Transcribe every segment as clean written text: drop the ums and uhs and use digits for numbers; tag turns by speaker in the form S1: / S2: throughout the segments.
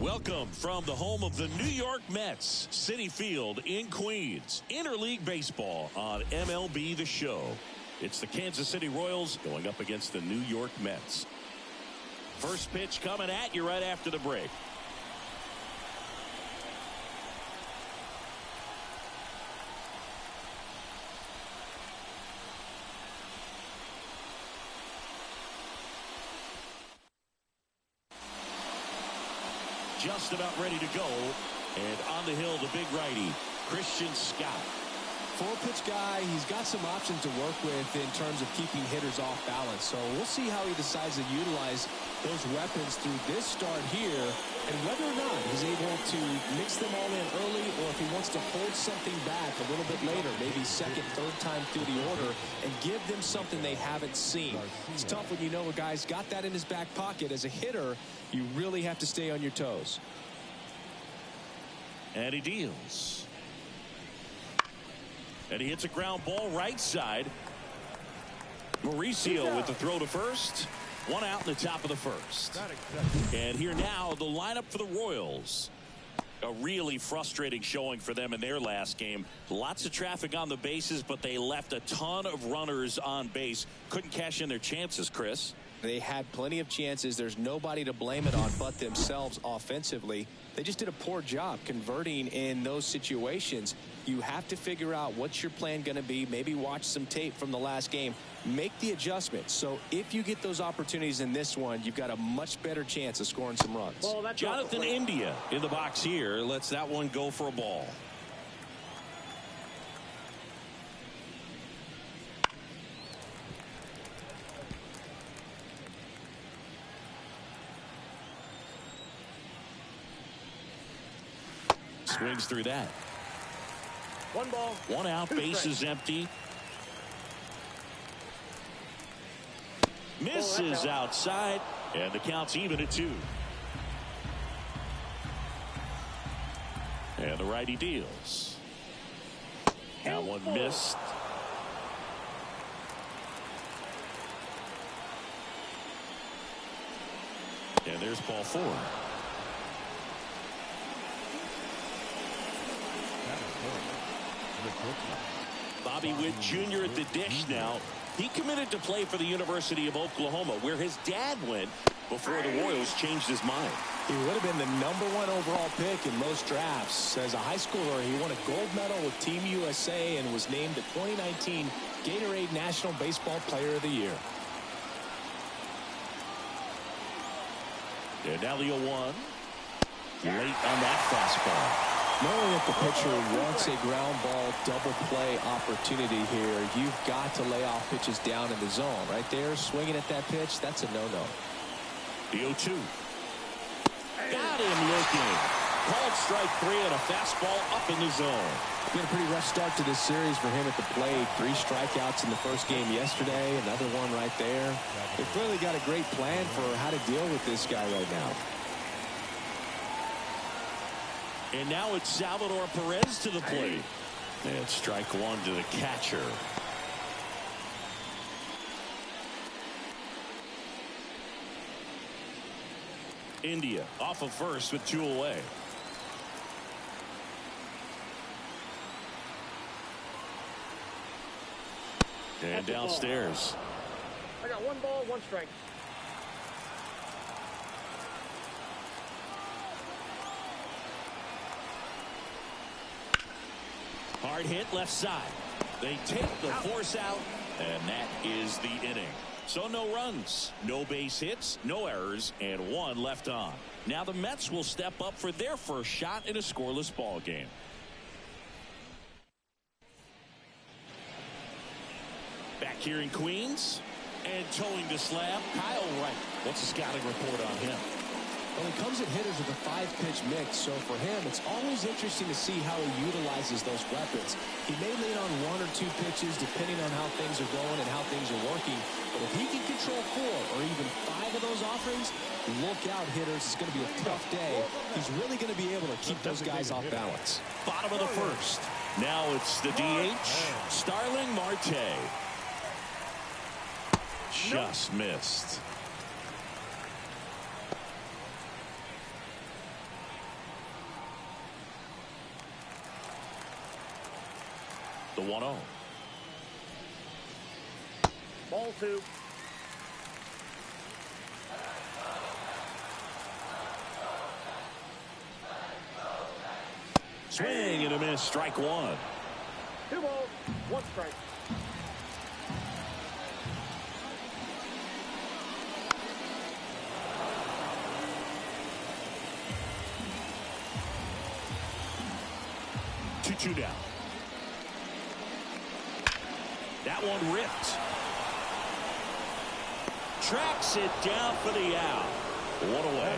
S1: Welcome from the home of the New York Mets, Citi Field in Queens. Interleague baseball on MLB The Show. It's the Kansas City Royals going up against the New York Mets. First pitch coming at you right after the break. Just about ready to go. And on the hill, the big righty, Christian Scott.
S2: Four-pitch guy. He's got some options to work with in terms of keeping hitters off balance. So we'll see how he decides to utilize those weapons through this start here, and whether or not he's able to mix them all in early, or if he wants to hold something back a little bit later, maybe second, third time through the order, and give them something they haven't seen. It's tough when you know a guy's got that in his back pocket. As a hitter, you really have to stay on your toes.
S1: And he deals. And he hits a ground ball right side. Mauricio with the throw to first. One out in the top of the first. And here now, the lineup for the Royals. A really frustrating showing for them in their last game. Lots of traffic on the bases, but they left a ton of runners on base. Couldn't cash in their chances, Chris.
S2: They had plenty of chances. There's nobody to blame it on but themselves offensively. They just did a poor job converting in those situations. You have to figure out what's your plan going to be. Maybe watch some tape from the last game. Make the adjustments. So if you get those opportunities in this one, you've got a much better chance of scoring some runs.
S1: Jonathan India in the box here. Lets that one go for a ball. Swings through that.
S3: One ball.
S1: One out. Bases empty. Misses outside. And the count's even at 2. And the righty deals. That one missed. And there's ball 4. Bobby Witt Jr. at the dish now. He committed to play for the University of Oklahoma, where his dad went before the Royals changed his mind.
S2: He would have been the #1 overall pick in most drafts. As a high schooler, he won a gold medal with Team USA and was named the 2019 Gatorade National Baseball Player of the Year.
S1: And now the 0-1. Late on that fastball.
S2: Knowing that the pitcher wants a ground ball double play opportunity here, you've got to lay off pitches down in the zone. Right there, swinging at that pitch, that's a no-no.
S1: The 0-2. Got him looking. Called strike 3 and a fastball up in the zone.
S2: Been a pretty rough start to this series for him at the plate. 3 strikeouts in the first game yesterday, another one right there. They've clearly got a great plan for how to deal with this guy right now.
S1: And now it's Salvador Perez to the plate. And strike 1 to the catcher. India off of first with 2 away. And downstairs.
S3: I got 1 ball, 1 strike.
S1: Hard hit left side. They take the force out, and that is the inning. So no runs, no base hits, no errors, and 1 left on. Now the Mets will step up for their first shot in a scoreless ball game. Back here in Queens, and towing the slab, Kyle Wright. What's the scouting report on him?
S2: Well, he comes at hitters with a 5-pitch mix, so for him, it's always interesting to see how he utilizes those weapons. He may lean on 1 or 2 pitches, depending on how things are going and how things are working. But if he can control 4 or even 5 of those offerings, look out, hitters. It's going to be a tough day. He's really going to be able to keep those guys off balance.
S1: Bottom of the first. Now it's the DH, Starling Marte. Just missed. The 1-0.
S3: Ball 2.
S1: Swing and a miss. Strike 1.
S3: 2 balls, 1 strike.
S1: Two down. That one ripped. Tracks it down for the out. 1 away.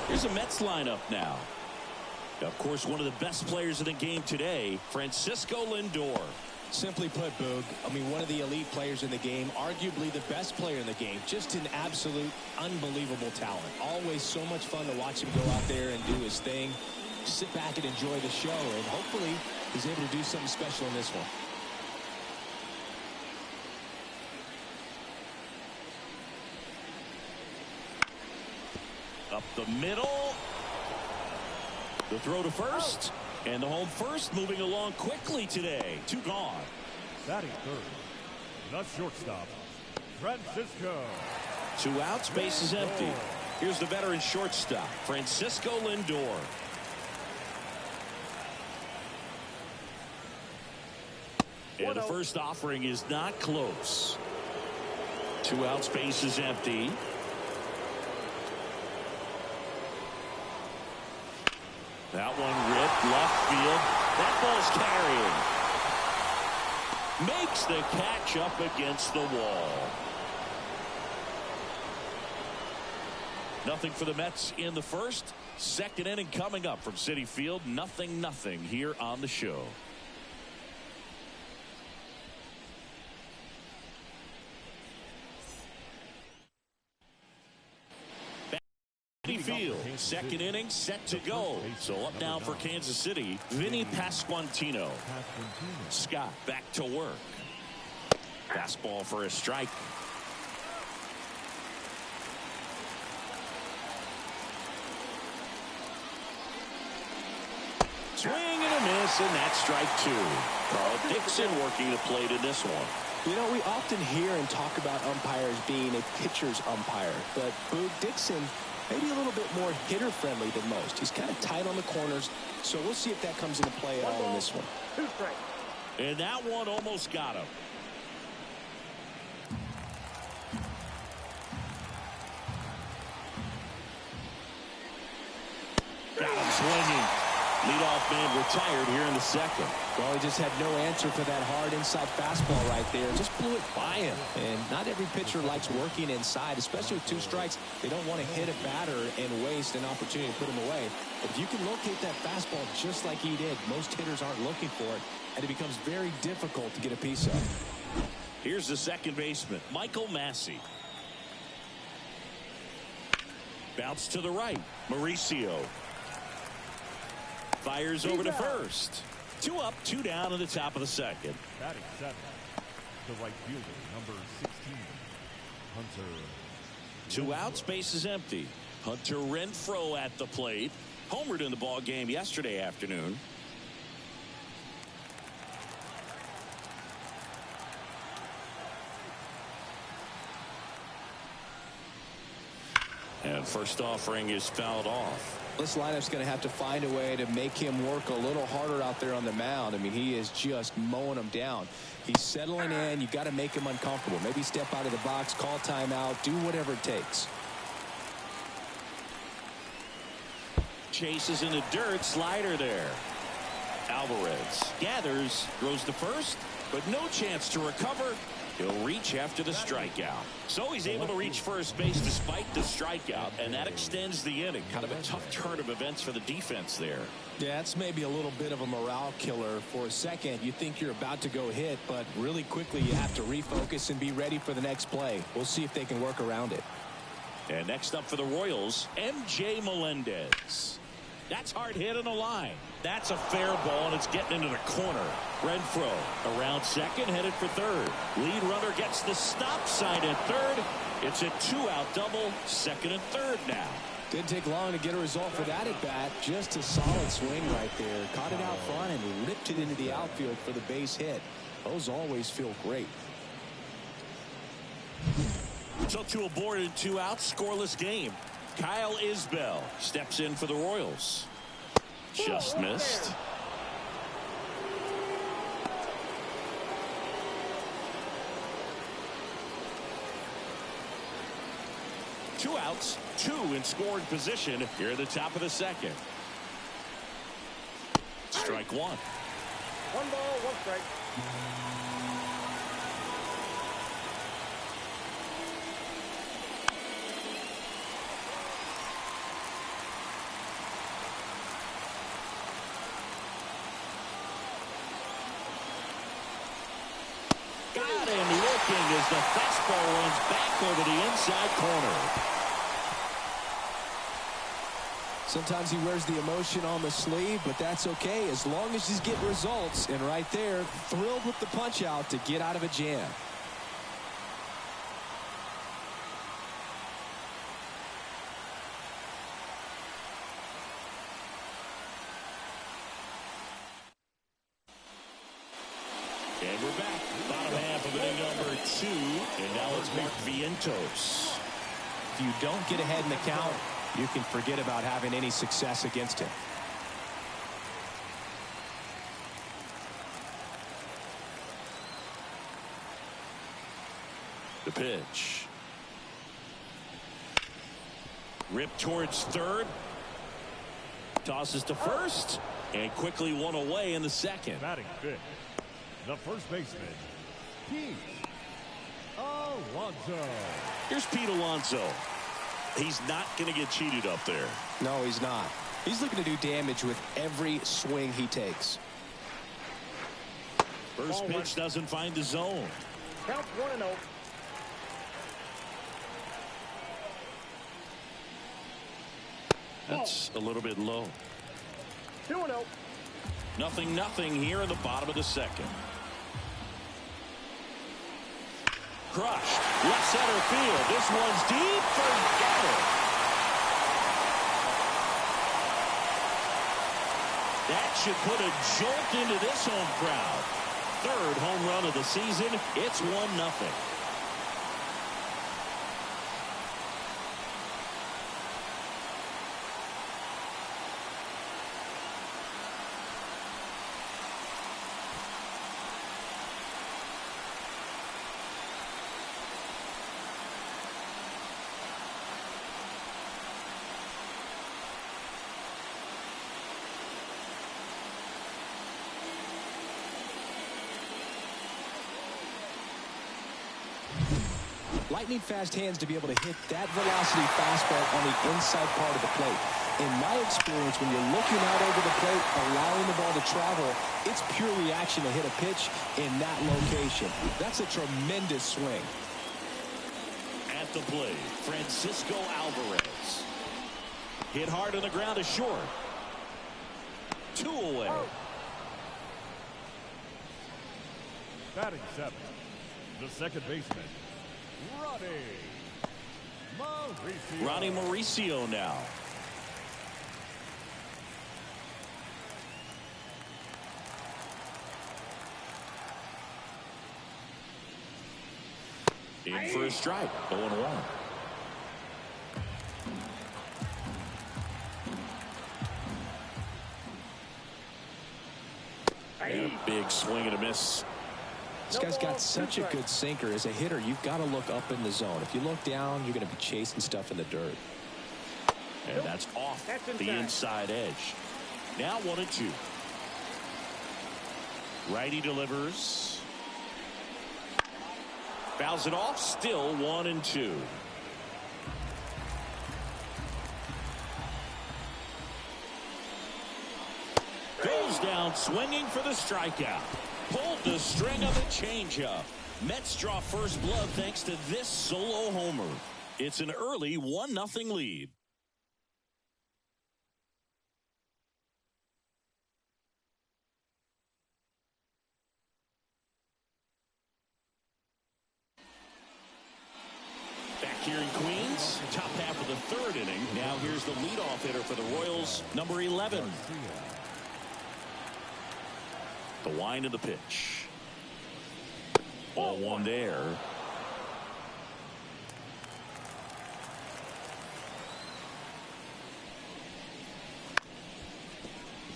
S1: Here's a Mets lineup now. Of course, one of the best players in the game today, Francisco Lindor.
S2: Simply put, Boog, I mean, one of the elite players in the game, arguably the best player in the game. Just an absolute unbelievable talent. Always so much fun to watch him go out there and do his thing. Sit back and enjoy the show, and hopefully he's able to do something special in this one.
S1: Up the middle. The throw to first. And the home first moving along quickly today. 2 gone.
S4: Batting third, the shortstop, Francisco.
S1: 2 outs, base is empty. Here's the veteran shortstop, Francisco Lindor. And the first offering is not close. 2 outs, base is empty. That one ripped left field. That ball's carrying. Makes the catch up against the wall. Nothing for the Mets in the first. Second inning coming up from Citi Field. 0-0 here on the show. Field, second inning set to go. So up now for Kansas City, Vinny Pasquantino. Scott back to work. Fastball for a strike. Swing and a miss, and that's strike 2. Carl Dixon working the plate in this one.
S2: You know, we often hear and talk about umpires being a pitcher's umpire, but Boog Dixon maybe a little bit more hitter friendly than most. He's kind of tight on the corners, so we'll see if that comes into play at all in this one.
S3: 2 strikes.
S1: And that one almost got him. Got him swinging. Leadoff man retired here in the second.
S2: Well, he just had no answer for that hard inside fastball right there. Just blew it by him. And not every pitcher likes working inside, especially with 2 strikes. They don't want to hit a batter and waste an opportunity to put him away. But if you can locate that fastball just like he did, most hitters aren't looking for it, and it becomes very difficult to get a piece of.
S1: Here's the second baseman, Michael Massey. Bounce to the right, Mauricio. Fires over to first. 2 up, 2 down in the top of the second.
S4: Batting 7, the right fielder, number 16, Hunter.
S1: 2 outs, base is empty. Hunter Renfroe at the plate. Homered in the ball game yesterday afternoon. And first offering is fouled off.
S2: This lineup's going to have to find a way to make him work a little harder out there on the mound. I mean, he is just mowing them down. He's settling in. You've got to make him uncomfortable. Maybe step out of the box, call timeout, do whatever it takes.
S1: Chases in the dirt, slider there. Alvarez gathers, throws to first, but no chance to recover. He'll reach after the strikeout. So he's able to reach first base despite the strikeout, and that extends the inning. Kind of a tough turn of events for the defense there.
S2: Yeah, it's maybe a little bit of a morale killer. For a second, you think you're about to go hit, but really quickly you have to refocus and be ready for the next play. We'll see if they can work around it.
S1: And next up for the Royals, MJ Melendez. That's hard hit on the line. That's a fair ball, and it's getting into the corner. Renfroe around second, headed for third. Lead runner gets the stop sign at third. It's a 2-out double, second and third now.
S2: Didn't take long to get a result for that at bat. Just a solid swing right there. Caught it out front and ripped it into the outfield for the base hit. Those always feel great.
S1: So 2 aboard and 2 out, scoreless game. Kyle Isbell steps in for the Royals. Just missed. Two outs, 2 in scoring position here at the top of the second. Strike 1.
S3: 1 ball, 1 strike.
S1: Got him looking as the fastball runs back over the inside corner.
S2: Sometimes he wears the emotion on the sleeve, but that's okay as long as he's getting results. And right there, thrilled with the punch out to get out of a jam.
S1: And we're back. Bottom half of inning number 2. And now it's Mark Vientos.
S2: If you don't get ahead in the count, you can forget about having any success against him.
S1: The pitch. Ripped towards third. Tosses to first. And quickly one away in the second.
S4: Batting fifth, the first baseman, Pete Alonso.
S1: Here's Pete Alonso. He's not going to get cheated up there.
S2: No, he's not. He's looking to do damage with every swing he takes.
S1: First pitch doesn't find the zone.
S3: Count 1-0.
S1: That's a little bit low.
S3: 2-0.
S1: 0-0 here in the bottom of the second. Crushed. Left center field. This one's deep. Forget it. That should put a jolt into this home crowd. Third home run of the season. It's 1-0.
S2: Lightning fast hands to be able to hit that velocity fastball on the inside part of the plate. In my experience, when you're looking out over the plate, allowing the ball to travel, it's pure reaction to hit a pitch in that location. That's a tremendous swing.
S1: At the plate, Francisco Alvarez. Hit hard on the ground to short. 2 away.
S4: Batting seventh, the second baseman,
S1: Ronnie Mauricio now. In for a strike. 0-1. And a big swing and a miss.
S2: This guy's got such a good sinker. As a hitter, you've got to look up in the zone. If you look down, you're going to be chasing stuff in the dirt.
S1: And that's off the inside edge. Now 1-2. Righty delivers. Fouls it off. Still 1-2. Goes down swinging for the strikeout. Pulled the string of a changeup. Mets draw first blood thanks to this solo homer. It's an early 1-0 lead. Back here in Queens. Top half of the third inning. Now here's the leadoff hitter for the Royals, number 11. The wind of the pitch. Ball one there.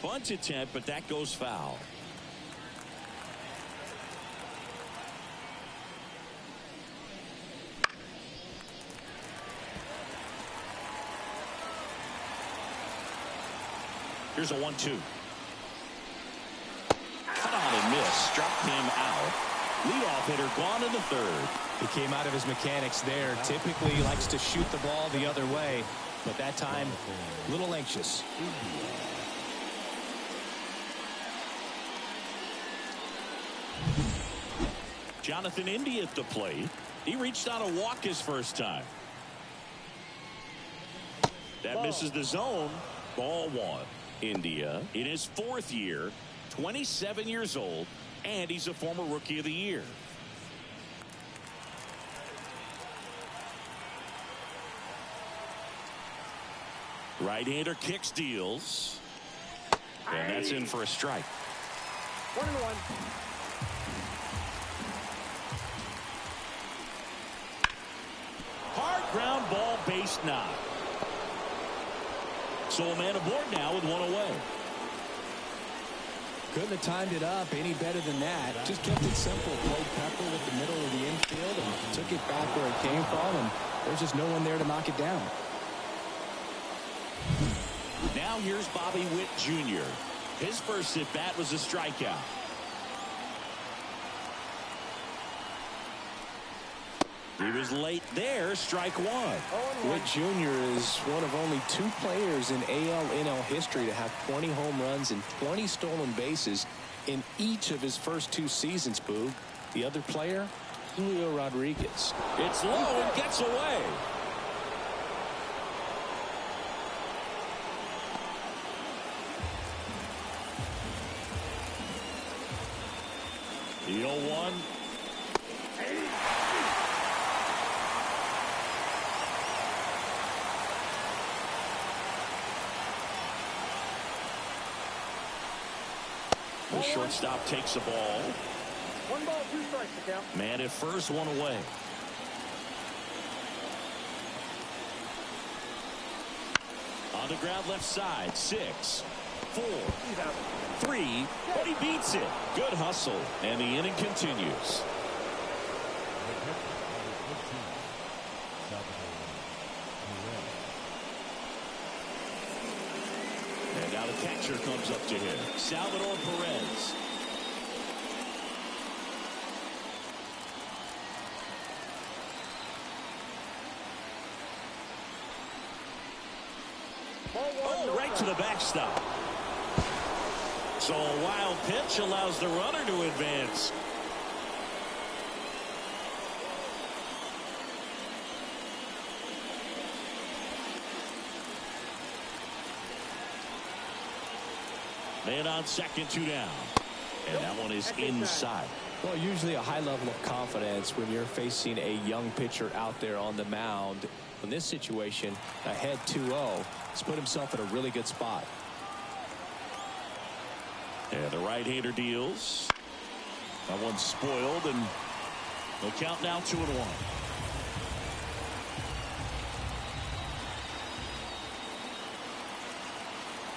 S1: Bunt attempt, but that goes foul. Here's a 1-2. Cut on and miss. Struck him out. Leadoff hitter gone in the third.
S2: He came out of his mechanics there. Typically he likes to shoot the ball the other way, but that time a little anxious.
S1: Jonathan India at the plate. He reached out a walk his first time. That misses the zone. Ball one. India in his fourth year, 27 years old, and he's a former Rookie of the Year. Right-hander kicks, deals, and that's in for a strike.
S3: 1-1.
S1: Hard ground ball, base knock. So a man aboard now with one away.
S2: Couldn't have timed it up any better than that. Just kept it simple. Played Pepper with the middle of the infield and took it back where it came from, and there's just no one there to knock it down.
S1: Now here's Bobby Witt Jr. His first at bat was a strikeout. He was late there. Strike one.
S2: Witt Jr. is one of only 2 players in AL/NL history to have 20 home runs and 20 stolen bases in each of his first 2 seasons, Boog. The other player, Julio Rodriguez.
S1: It's low and gets away. The 0-1. The shortstop takes the ball.
S3: 1 ball, 2 strikes to count.
S1: Man at first, one away. On the ground left side. 6, 4, 3, but he beats it. Good hustle, and the inning continues. And now the catcher comes up to him, Salvador Perez. Oh, right to the backstop. So a wild pitch allows the runner to advance. Man on second, 2 down. And that one is inside.
S2: Well, usually a high level of confidence when you're facing a young pitcher out there on the mound. In this situation, ahead 2-0, he's put himself in a really good spot.
S1: And the right-hander deals. That one's spoiled, and they'll count now 2-1.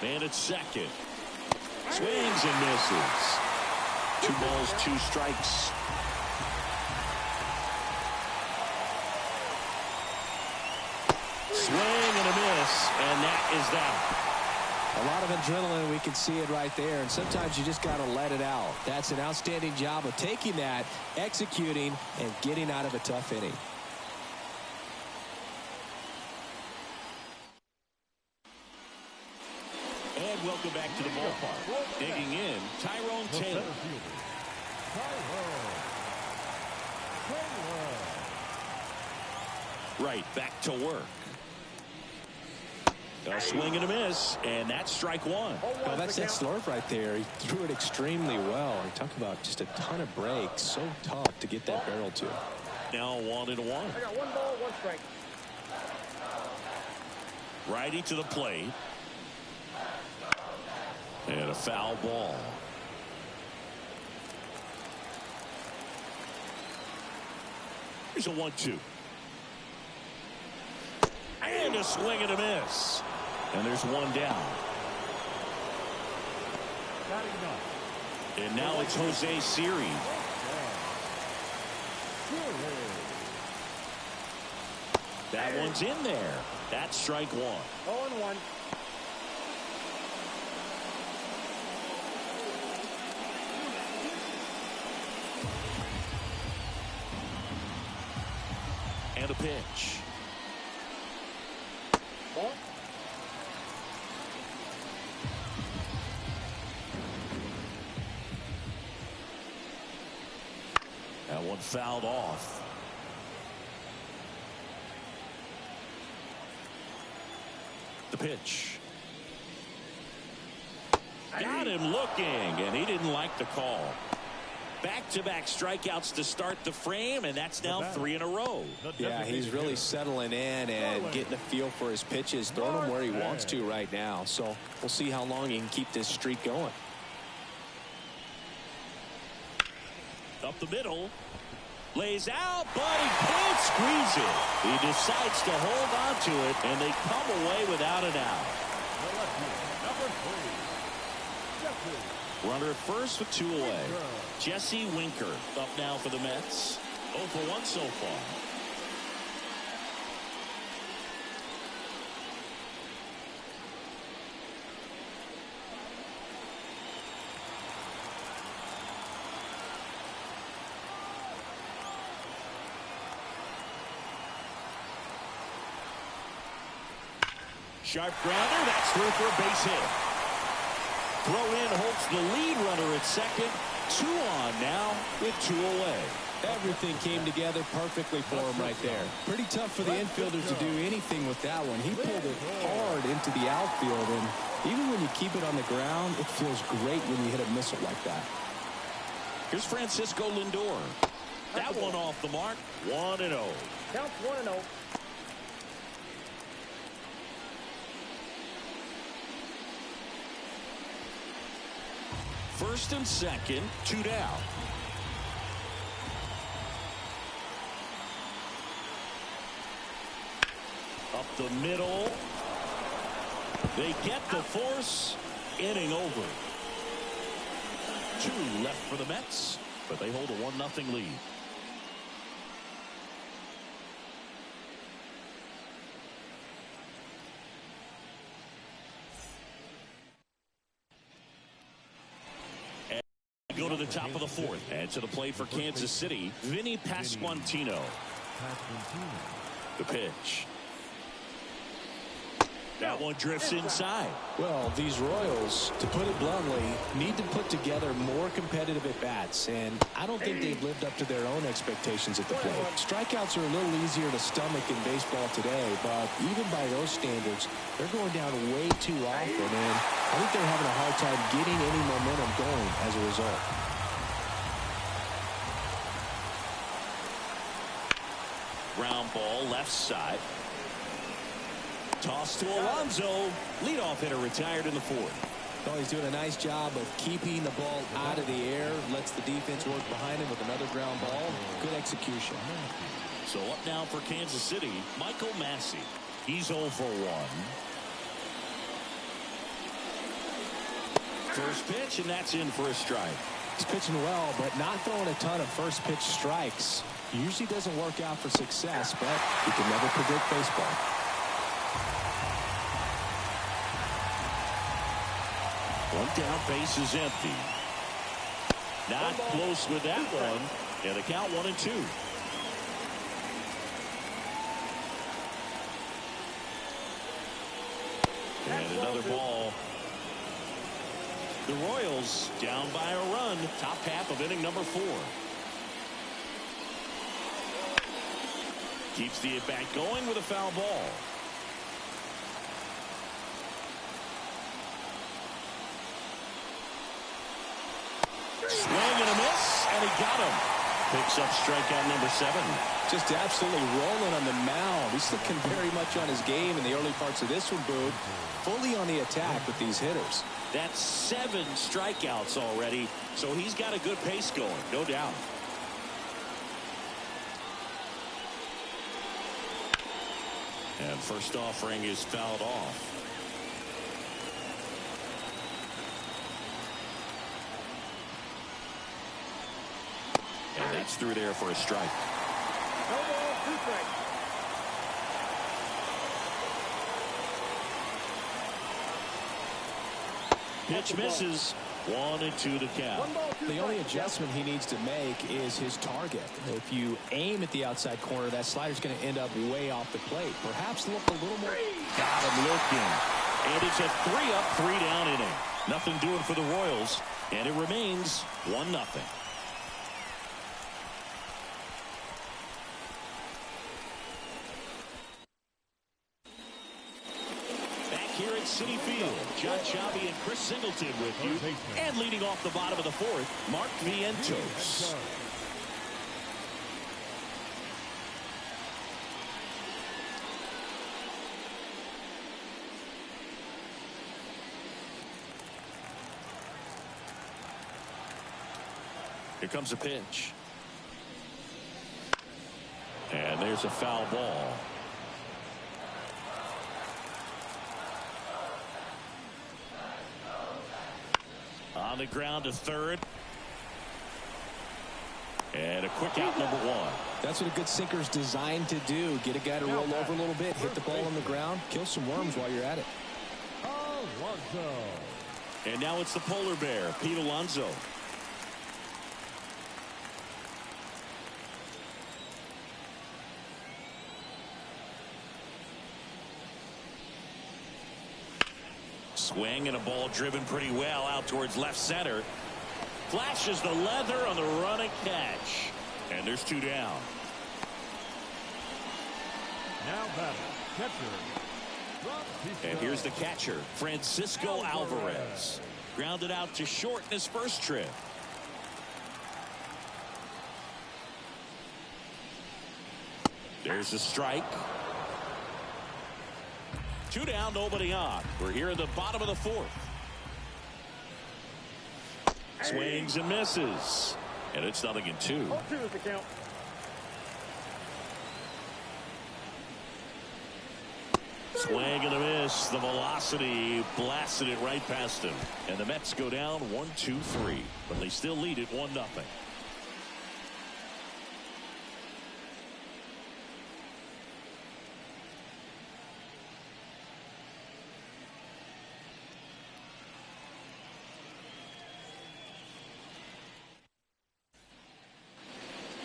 S1: Man at second. Swings and misses. 2 balls, 2 strikes. Swing and a miss, and that is that.
S2: A lot of adrenaline, we can see it right there, and sometimes you just got to let it out. That's an outstanding job of taking that, executing, and getting out of a tough inning.
S1: And welcome back to the ballpark. Digging in, Tyrone Taylor. Right, back to work. A swing and a miss, and that's strike one.
S2: Well, that's that slurve right there. He threw it extremely well. And talk about just a ton of breaks. So tough to get that barrel to.
S1: Now 1-1.
S3: I got 1 ball, 1 strike.
S1: Righty to the plate. And a foul ball. Here's a 1-2. And a swing and a miss. And there's one down. And now it's Jose Siri. That one's in there. That's strike one.
S3: 0-1.
S1: And a pitch.
S3: Ball.
S1: That one fouled off. The pitch. Got him looking, and he didn't like the call. Back-to-back strikeouts to start the frame, and that's now 3 in a row.
S2: Yeah, he's really settling in and getting a feel for his pitches, throwing them where he wants to right now. So we'll see how long he can keep this streak going.
S1: Up the middle. Lays out, but he can't squeeze it. He decides to hold on to it, and they come away without an out. Runner at first with 2 away. Jesse Winker up now for the Mets. 0 for 1 so far. Sharp grounder, that's through for a base hit. Throw in Holtz, the lead runner at second. 2 on now with 2 away.
S2: Everything came together perfectly for him right there. Pretty tough for the infielders to do anything with that one. He pulled it hard into the outfield, and even when you keep it on the ground, it feels great when you hit a missile like that.
S1: Here's Francisco Lindor. That one off the mark. 1-0.
S3: Counts 1-0.
S1: First and second, 2 down. Up the middle. They get the force. Inning over. 2 left for the Mets, but they hold a 1-0 lead. Go to the top of the 4th. And to the plate for Kansas City, Vinny Pasquantino. The pitch. That one drifts inside.
S2: Well, these Royals, to put it bluntly, need to put together more competitive at-bats, and I don't think they've lived up to their own expectations at the plate. Strikeouts are a little easier to stomach in baseball today, but even by those standards, they're going down way too often, and I think they're having a hard time getting any momentum going as a result.
S1: Ground ball left side. Toss to Alonso. Leadoff hitter retired in the 4th.
S2: Well, he's doing a nice job of keeping the ball out of the air. Lets the defense work behind him with another ground ball. Good execution.
S1: So up now for Kansas City, Michael Massey. He's 0 for 1. First pitch, and that's in for a strike.
S2: He's pitching well, but not throwing a ton of first pitch strikes. Usually doesn't work out for success, but you can never predict baseball.
S1: One down, base is empty. Not close with that one. And the count 1-2. And another ball. The Royals down by a run. Top half of inning number 4. Keeps the at-bat going with a foul ball. Swing and a miss, and he got him. Picks up strikeout number 7.
S2: Just absolutely rolling on the mound. He's looking very much on his game in the early parts of this one, Boog. Fully on the attack with these hitters.
S1: That's 7 strikeouts already, so he's got a good pace going, no doubt. And first offering is fouled off. And that's through there for a strike.
S3: No ball, 2 strikes.
S1: Pitch misses. 1-2 to count.
S3: 1 ball, 2
S2: The only
S3: strikes.
S2: adjustment he needs to make is his target. If you aim at the outside corner, that slider's going to end up way off the plate. Perhaps look a little more.
S1: Got him looking. And it's a 3-up, 3-down inning. Nothing doing for the Royals. And it remains 1-0. Here at Citi Field, John Sciambi and Chris Singleton with you. And leading off the bottom of the 4th, Mark Vientos. Here comes a pitch. And there's a foul ball. On the ground to third. And a quick out, number 1.
S2: That's what a good sinker's designed to do. Get a guy to roll over a little bit, hit the ball on the ground, kill some worms while you're at it.
S4: Alonso.
S1: And now it's the polar bear, Pete Alonso. Swing and a ball driven pretty well out towards left center. Flashes the leather on the running catch. And there's 2 down.
S4: Now batting, catcher.
S1: And here's the catcher, Francisco Alvarez. Grounded out to short in his first trip. There's a strike. 2 down, nobody on. We're here in the bottom of the 4th. Swings and misses. And it's 0-2.
S3: 0-2 is the count.
S1: Swing and a miss. The velocity blasted it right past him. And the Mets go down 1-2-3. But they still lead it 1-0.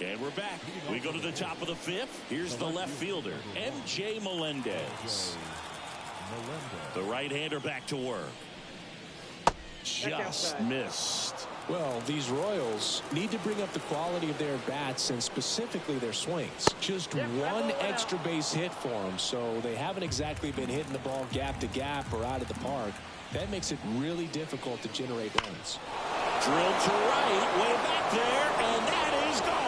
S1: And we're back. We go to the top of the 5th. Here's the left fielder, MJ Melendez. The right-hander back to work. Just missed.
S2: Well, these Royals need to bring up the quality of their bats and specifically their swings. Just one extra base hit for them, so they haven't exactly been hitting the ball gap to gap or out of the park. That makes it really difficult to generate runs.
S1: Drilled to right, way back there, and that is gone.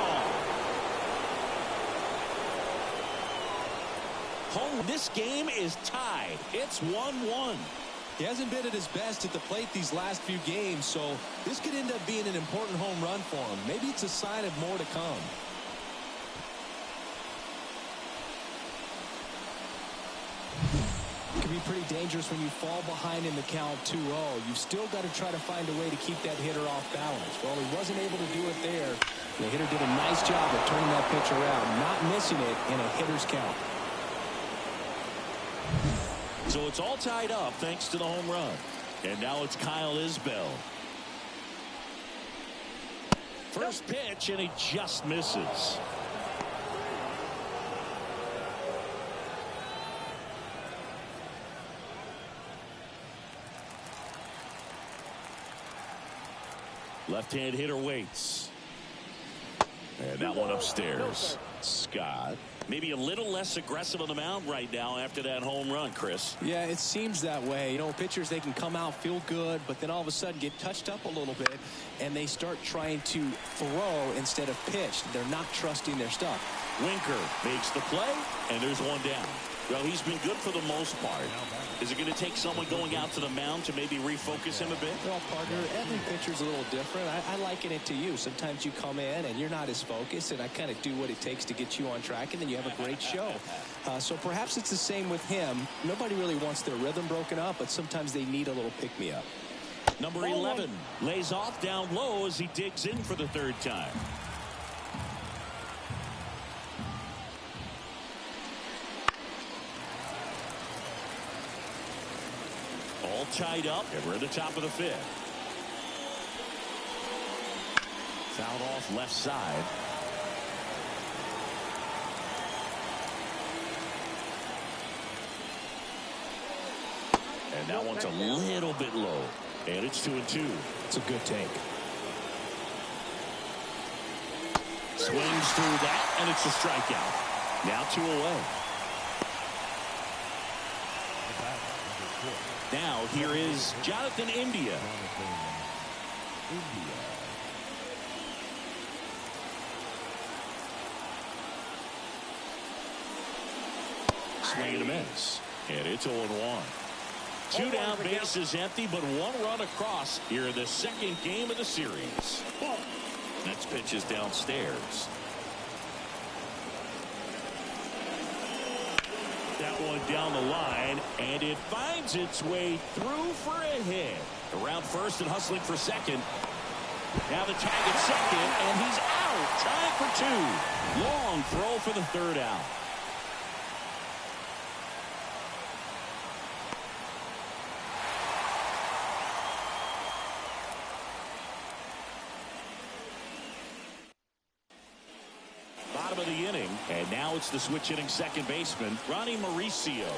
S1: Home, this game is tied. It's 1-1.
S2: He hasn't been at his best at the plate these last few games, so this could end up being an important home run for him. Maybe it's a sign of more to come. It can be pretty dangerous when you fall behind in the count 2-0. You've still got to try to find a way to keep that hitter off balance. Well, he wasn't able to do it there. The hitter did a nice job of turning that pitch around, not missing it in a hitter's count.
S1: So it's all tied up thanks to the home run. And now it's Kyle Isbell. First pitch, and he just misses. Left-hand hitter waits. And that one upstairs. Scott, maybe a little less aggressive on the mound right now after that home run, Chris.
S2: Yeah, it seems that way. You know, pitchers, they can come out, feel good, but then all of a sudden get touched up a little bit, and they start trying to throw instead of pitch. They're not trusting their stuff.
S1: Winker makes the play, and there's one down. Well, he's been good for the most part. Is it going to take someone going out to the mound to maybe refocus him a bit?
S2: Well, partner, every pitcher's a little different. I liken it to you. Sometimes you come in and you're not as focused, and I kind of do what it takes to get you on track, and then you have a great show. So perhaps it's the same with him. Nobody really wants their rhythm broken up, but sometimes they need a little pick-me-up.
S1: Number 11 lays off down low as he digs in for the third time. All tied up, and we're at the top of the fifth. Fouled off left side. And that one's a little bit low. And it's 2-2.
S2: It's a good take.
S1: Swings through that, and it's a strikeout. Now 2 away. Now here is Jonathan India. Swing and a miss. And it's 0-1. 2 down, bases empty, but 1 run across here in the second game of the series. Next pitch is downstairs. That one down the line, and it finds its way through for a hit. Around first and hustling for second. Now the tag at second, and he's out. Time for 2. Long throw for the third out. Bottom of the inning, and now it's the switch hitting second baseman, Ronnie Mauricio.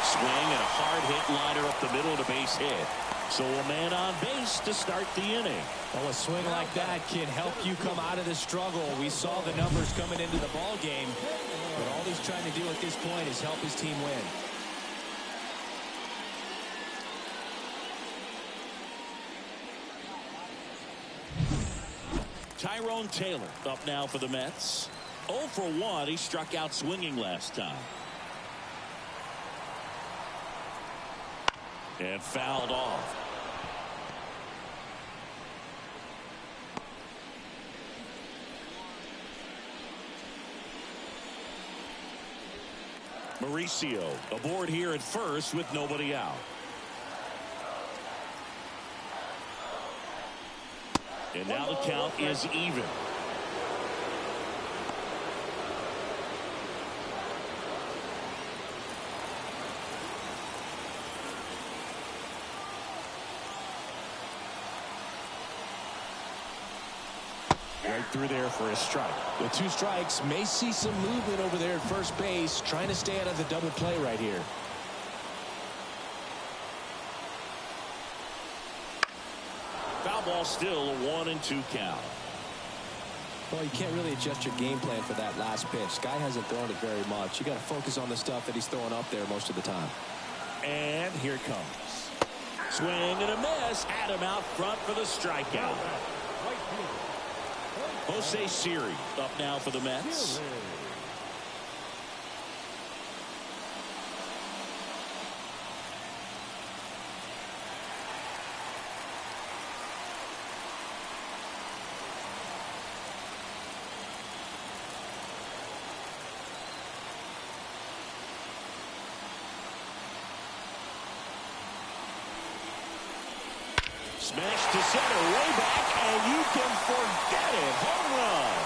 S1: Swing and a hard hit liner up the middle of the base hit. So a man on base to start the inning.
S2: Well, a swing like that can help you come out of the struggle. We saw the numbers coming into the ball game, but all he's trying to do at this point is help his team win.
S1: Tyrone Taylor up now for the Mets. 0 for 1. He struck out swinging last time. And fouled off. Mauricio aboard here at first with nobody out. And now the count is even. Right through there for a strike.
S2: The 2 strikes, may see some movement over there at first base, trying to stay out of the double play right here.
S1: Foul ball, still a 1-2 count.
S2: Well, you can't really adjust your game plan for that last pitch. Guy hasn't thrown it very much. You got to focus on the stuff that he's throwing up there most of the time.
S1: And here it comes. Swing and a miss. Had him out front for the strikeout. Jose Siri up now for the Mets. Smash to center, way back, and you can forget it. Home run.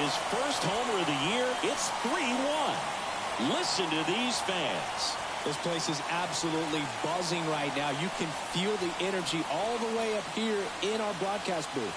S1: His first homer of the year. It's 3-1. Listen to these fans.
S2: This place is absolutely buzzing right now. You can feel the energy all the way up here in our broadcast booth.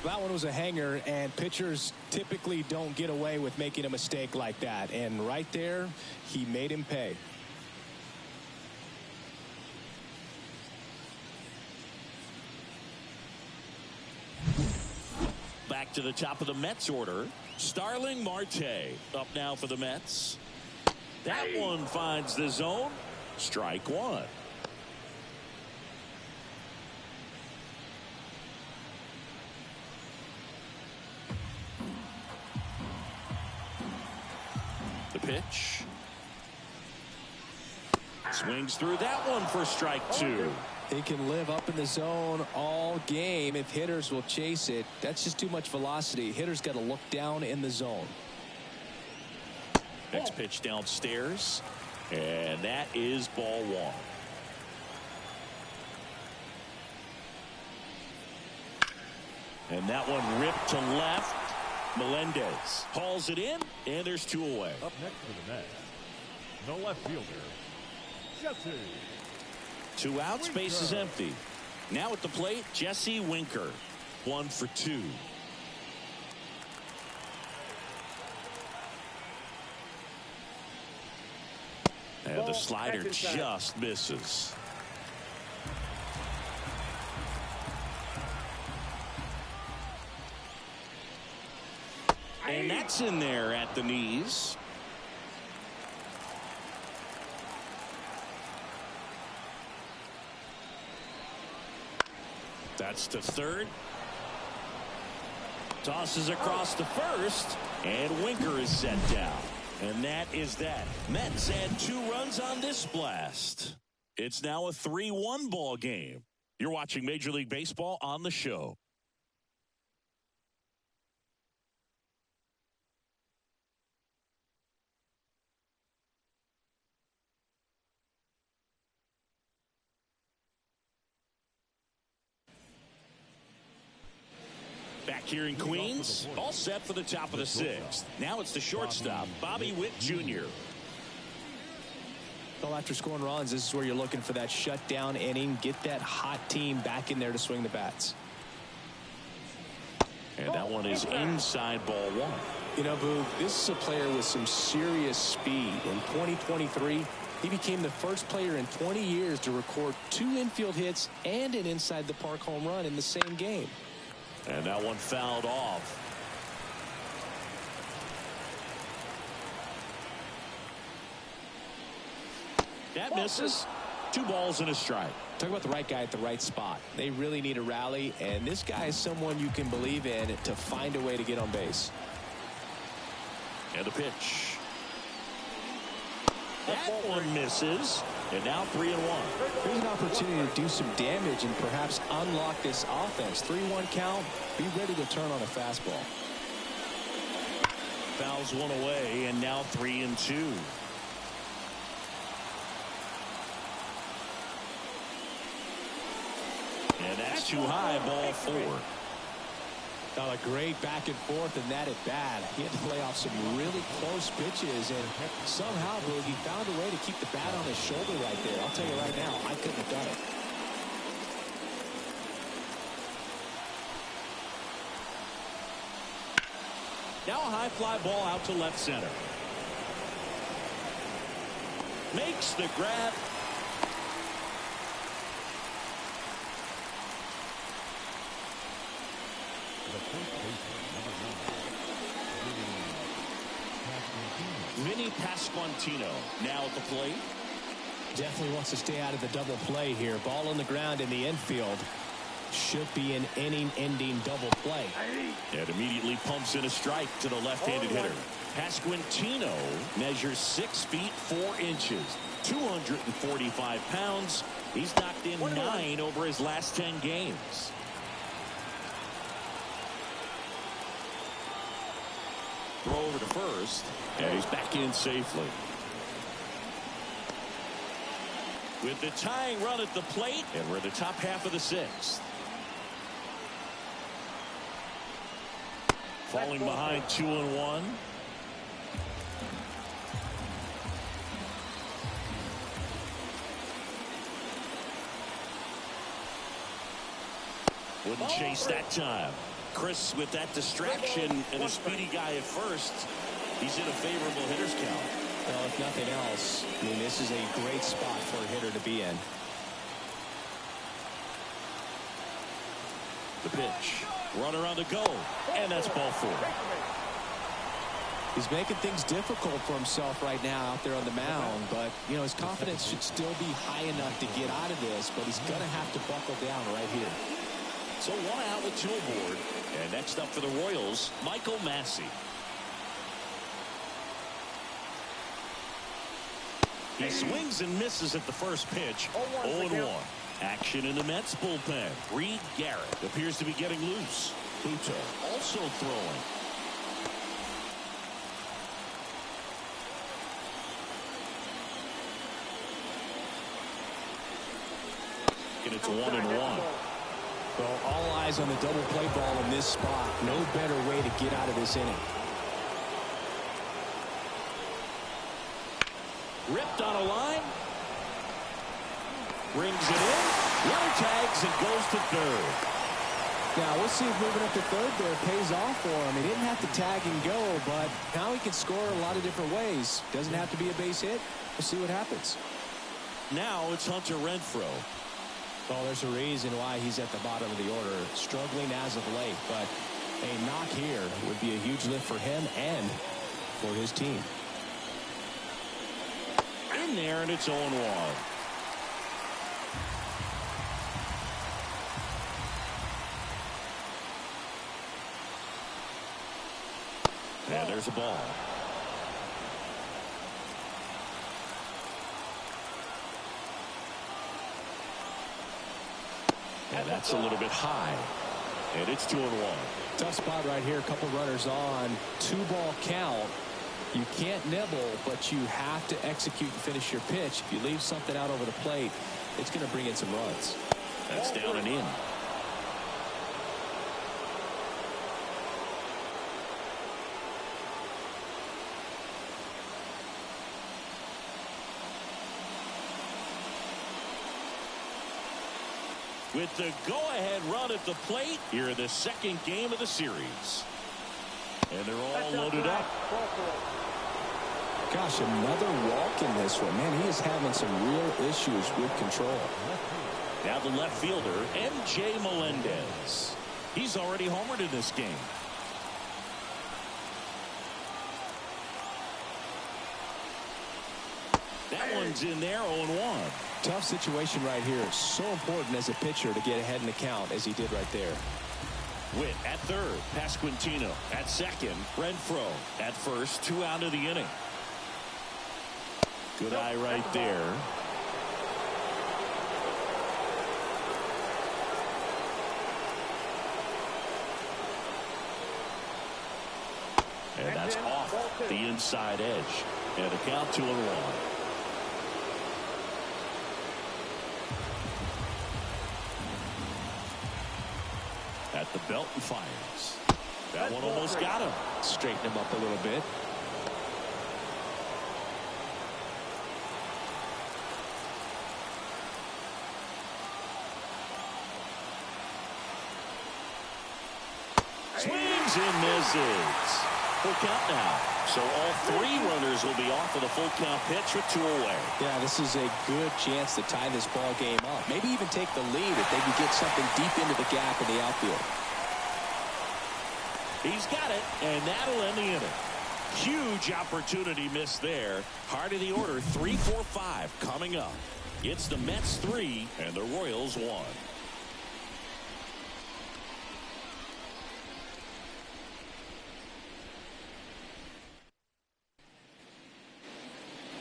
S2: That one was a hanger, and pitchers typically don't get away with making a mistake like that. And right there, he made him pay.
S1: Back to the top of the Mets order. Starling Marte up now for the Mets. That one finds the zone. Strike one. The pitch. Swings through that one for strike two.
S2: He can live up in the zone all game if hitters will chase it. That's just too much velocity. Hitters got to look down in the zone.
S1: Next pitch downstairs. And that is ball one. And that one ripped to left. Melendez hauls it in, and there's two away.
S4: Up next for the Mets, the left fielder, Jesse.
S1: 2 outs, base is empty. Now at the plate, Jesse Winker. 1 for 2. And the slider just misses. And that's in there at the knees. That's to third. Tosses across to first. And Winker is set down. And that is that. Mets had 2 runs on this blast. It's now a 3-1 ball game. You're watching Major League Baseball on the show. Back here in Queens, all set for the top of the 6th. Now it's the shortstop, Bobby Witt Jr.
S2: Well, after scoring runs, this is where you're looking for that shutdown inning. Get that hot team back in there to swing the bats.
S1: And that one is inside ball 1.
S2: You know, Boog, this is a player with some serious speed. In 2023, he became the first player in 20 years to record 2 infield hits and an inside the park home run in the same game.
S1: And that one fouled off. That misses. 2 balls and a strike.
S2: Talk about the right guy at the right spot. They really need a rally, and this guy is someone you can believe in to find a way to get on base.
S1: And the pitch. That one misses. And now 3-1.
S2: Here's an opportunity to do some damage and perhaps unlock this offense. 3-1 count. Be ready to turn on a fastball.
S1: Fouls one away, and now 3-2. And that's too high, ball 4.
S2: Now a great back and forth in that at bat. He had to play off some really close pitches, and somehow, Boog, he found a way to keep the bat on his shoulder right there. I'll tell you right now, I couldn't have done it.
S1: Now a high fly ball out to left center. Makes the grab. Vinny Pasquantino now at the plate.
S2: Definitely wants to stay out of the double play here. Ball on the ground in the infield. Should be an inning-ending double play.
S1: And immediately pumps in a strike to the left-handed hitter. Pasquantino measures 6 feet 4 inches, 245 pounds. He's knocked in 9 over his last 10 games. Throw over to first, and he's back in safely. With the tying run at the plate, and we're in the top half of the 6th. Falling behind 2-1. Wouldn't chase that time. Chris, with that distraction and a speedy guy at first, he's in a favorable hitter's count.
S2: Well, if nothing else, I mean, this is a great spot for a hitter to be in.
S1: The pitch. Runner on the go. And that's ball 4.
S2: He's making things difficult for himself right now out there on the mound, but, you know, his confidence should still be high enough to get out of this, but he's going to have to buckle down right here.
S1: So 1 out with 2 aboard. And next up for the Royals, Michael Massey. He swings and misses at the first pitch. 0-1. Action in the Mets bullpen. Reed Garrett appears to be getting loose. Buto also throwing. And it's 1-1.
S2: Well, all eyes on the double play ball in this spot. No better way to get out of this inning.
S1: Ripped on a line. Brings it in. Runner tags and goes to third.
S2: Now, we'll see if moving up to third there pays off for him. He didn't have to tag and go, but now he can score a lot of different ways. Doesn't have to be a base hit. We'll see what happens.
S1: Now it's Hunter Renfroe.
S2: Well, there's a reason why he's at the bottom of the order. Struggling as of late, but a knock here would be a huge lift for him and for his team.
S1: In there, and it's 0-1. And there's a ball. And that's a little bit high. And it's 2-1.
S2: Tough spot right here. A couple runners on. 2-ball count. You can't nibble, but you have to execute and finish your pitch. If you leave something out over the plate, it's going to bring in some runs.
S1: That's down and in. With the go-ahead run at the plate here in the second game of the series. And they're all loaded up.
S2: Gosh, another walk in this one. Man, he is having some real issues with control.
S1: Now the left fielder, MJ Melendez. He's already homered in this game. That one's in there, 0-1.
S2: Tough situation right here. So important as a pitcher to get ahead in the count as he did right there.
S1: Witt at third, Pasquantino at second, Renfroe at first, 2 out of the inning. Good eye right there. And that's off the inside edge. And the count 2-1. At the belt and fires. That one almost got him.
S2: Straighten him up a little bit.
S1: Swings and misses. Full count now. So all 3 runners will be off of the full count pitch with 2 away.
S2: Yeah, this is a good chance to tie this ball game up. Maybe even take the lead if they can get something deep into the gap in the outfield.
S1: He's got it, and that'll end the inning. Huge opportunity missed there. Heart of the order, 3, 4, 5 coming up. It's the Mets 3 and the Royals 1.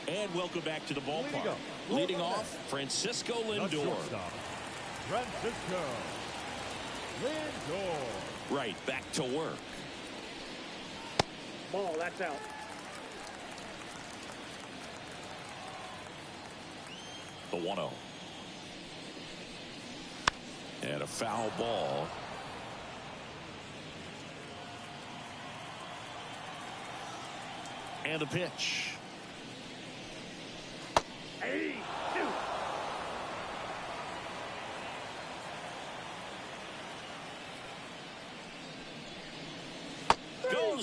S1: And welcome back to the ballpark. Leading off, Francisco Lindor.
S4: Francisco Lindor.
S1: Right, back to work.
S3: Ball, that's out.
S1: The 1-0. And a foul ball. And a pitch.
S3: Hey, shoot.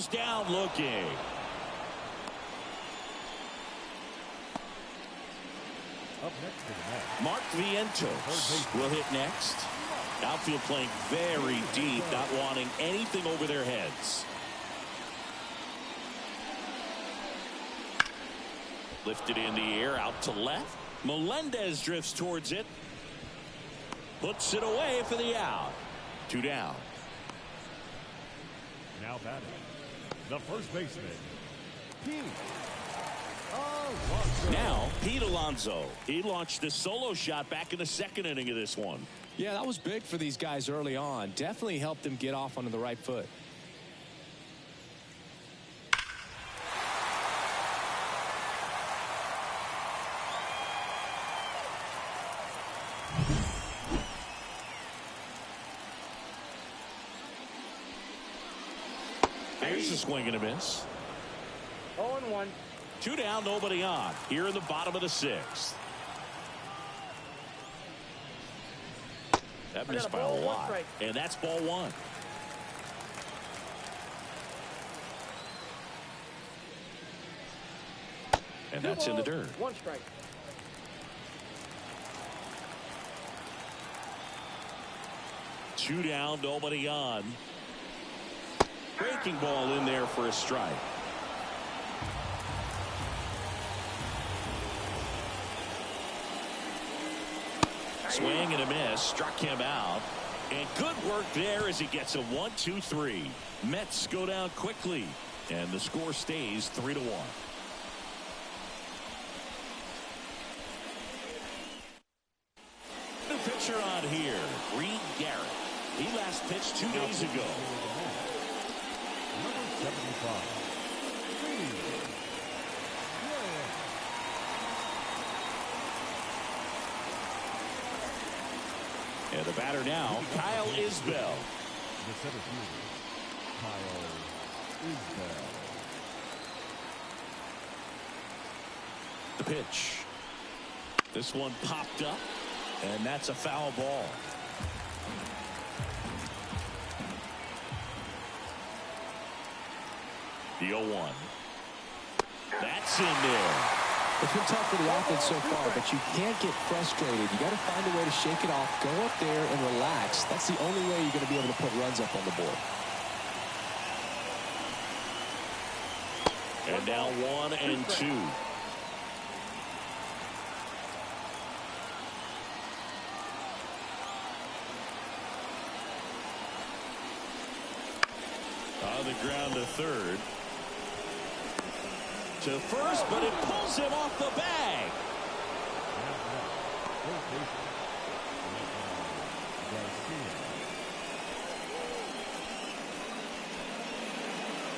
S1: goes down looking.
S4: Up next to the net,
S1: Mark Vientos will hit next. Outfield playing very deep, not wanting anything over their heads. Lifted in the air, out to left. Melendez drifts towards it. Puts it away for the out. 2 down.
S4: now batting, the first baseman, Pete Alonso.
S1: Now, Pete Alonso. He launched a solo shot back in the second inning of this one.
S2: Yeah, that was big for these guys early on. Definitely helped them get off onto the right foot.
S1: There's a swing and a miss.
S3: 0-1.
S1: 2 down, nobody on. Here in the bottom of the 6th. That missed by a lot. And that's ball 1. And that's in the dirt.
S3: 1 strike.
S1: Two down, nobody on. Breaking ball in there for a strike. Swing and a miss, struck him out. And good work there as he gets a 1-2-3. Mets go down quickly, and the score stays 3-1. The pitcher on here, Reed Garrett. He last pitched 2 days ago.
S4: Number 75.
S1: And the batter now, Kyle Isbell.
S4: The center fielder, Kyle Isbell.
S1: The pitch. This one popped up, and that's a foul ball. The 0-1. That's in there.
S2: It's been tough for the offense so far, but you can't get frustrated. You got to find a way to shake it off, go up there and relax. That's the only way you're going to be able to put runs up on the board.
S1: And now 1-2. On the ground to third. To first, but it pulls him off the bag.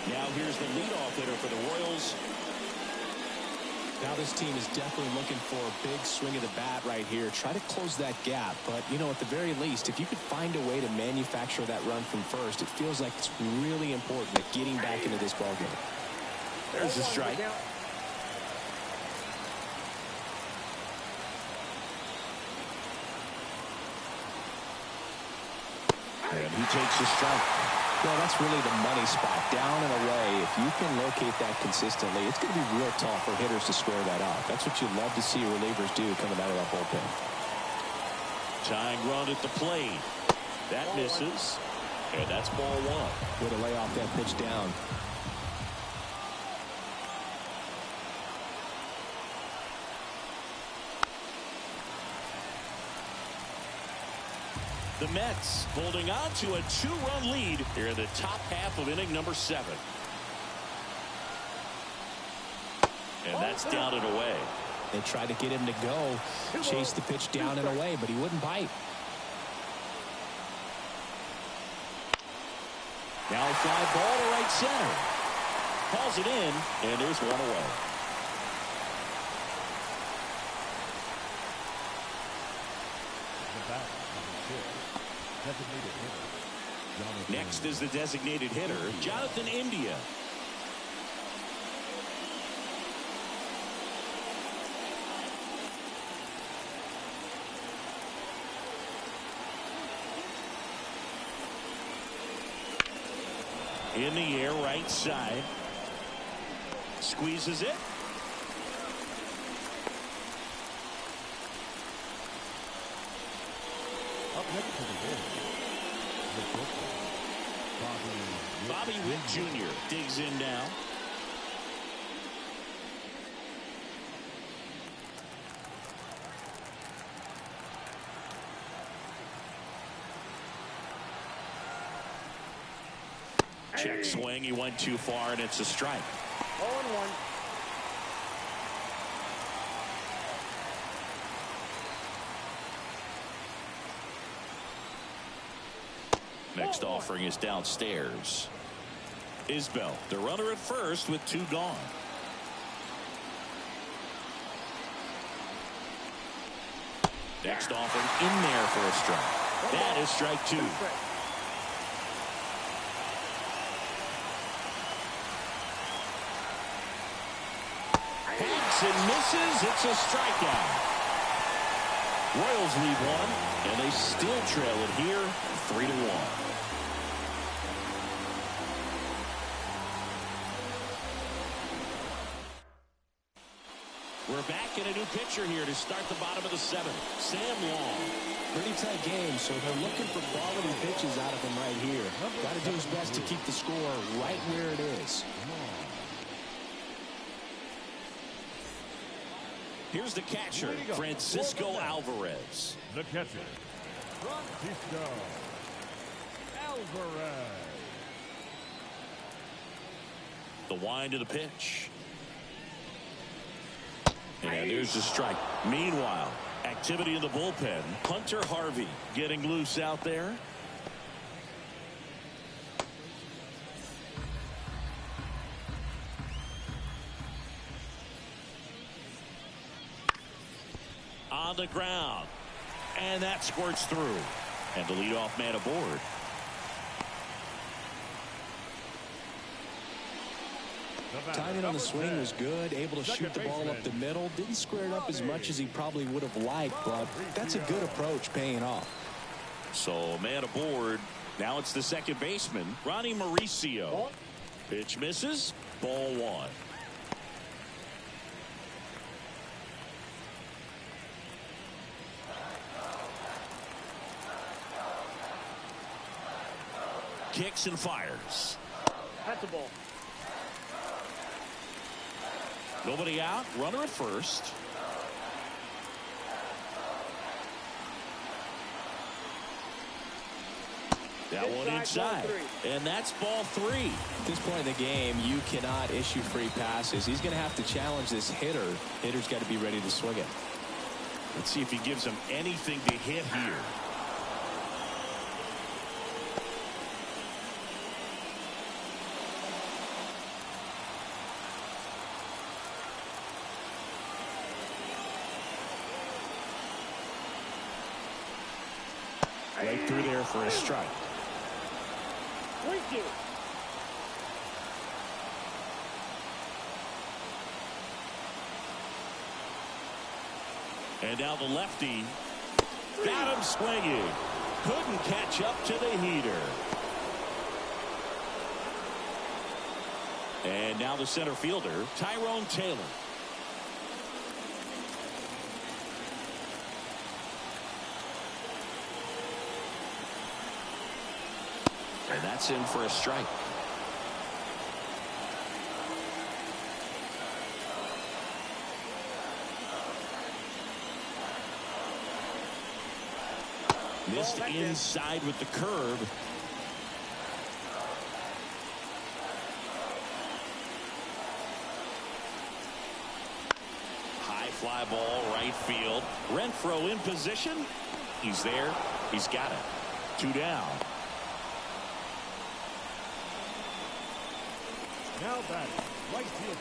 S1: Now here's the leadoff hitter for the Royals.
S2: Now this team is definitely looking for a big swing of the bat right here. Try to close that gap. But, you know, at the very least, if you could find a way to manufacture that run from first, it feels like it's really important at getting back into this ballgame.
S1: There's a strike. And he takes a strike.
S2: Well, that's really the money spot, down and away. If you can locate that consistently, it's going to be real tough for hitters to square that up. That's what you love to see relievers do coming out of that bullpen.
S1: Tying run at the plate. That misses. And that's ball 1.
S2: Way to lay off that pitch down.
S1: The Mets holding on to a 2-run lead here in the top half of inning number 7. And that's down and away.
S2: They tried to get him to go, chase the pitch down and away, but he wouldn't bite.
S1: Now a fly ball to right center. Calls it in, and there's one away. Next is the designated hitter, Jonathan India. In the air, right side. Squeezes it.
S4: Up next to the game,
S1: Bobby Witt Jr. digs in now. Check swing. He went too far, and it's a strike.
S3: 0-1.
S1: Next offering is downstairs. Isbell, the runner at first with 2 gone. Next offering in there for a strike. That is strike 2. Hacks and misses. It's a strikeout. Royals lead 1, and they still trail it here 3-1. We're back in a new pitcher here to start the bottom of the 7th. Sam Long.
S2: Pretty tight game, so they're looking for quality pitches out of him right here. Got to do his best to keep the score right where it is.
S1: Here's the catcher, Francisco Alvarez.
S4: The catcher, Francisco Alvarez.
S1: The wind of the pitch. And there's the strike. Meanwhile, activity in the bullpen. Hunter Harvey getting loose out there. On the ground. And that squirts through. And the leadoff man aboard.
S2: Timing on the swing was good. Able to shoot the ball up the middle. Didn't square it up as much as he probably would have liked, but that's a good approach paying off.
S1: So man aboard. Now it's the second baseman, Ronnie Mauricio. Pitch misses. Ball 1. Kicks and fires.
S3: That's a ball.
S1: Nobody out. Runner at first. That one inside. And that's ball 3.
S2: At this point in the game, you cannot issue free passes. He's going to have to challenge this hitter. Hitter's got to be ready to swing it.
S1: Let's see if he gives him anything to hit here. Right through there for a strike. And now the lefty got him swinging. Couldn't catch up to the heater. And now the center fielder, Tyrone Taylor. And that's in for a strike. Missed inside with the curve. High fly ball, right field. Renfroe in position. He's there. He's got it. 2 down.
S4: Now batting, right fielder,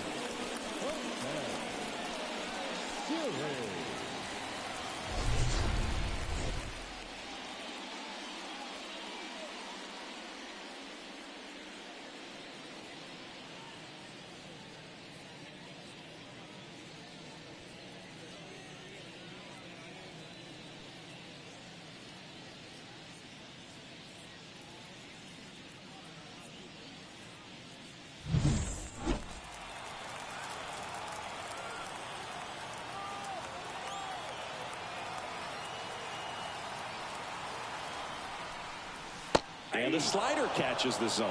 S4: Series.
S1: And the slider catches the zone.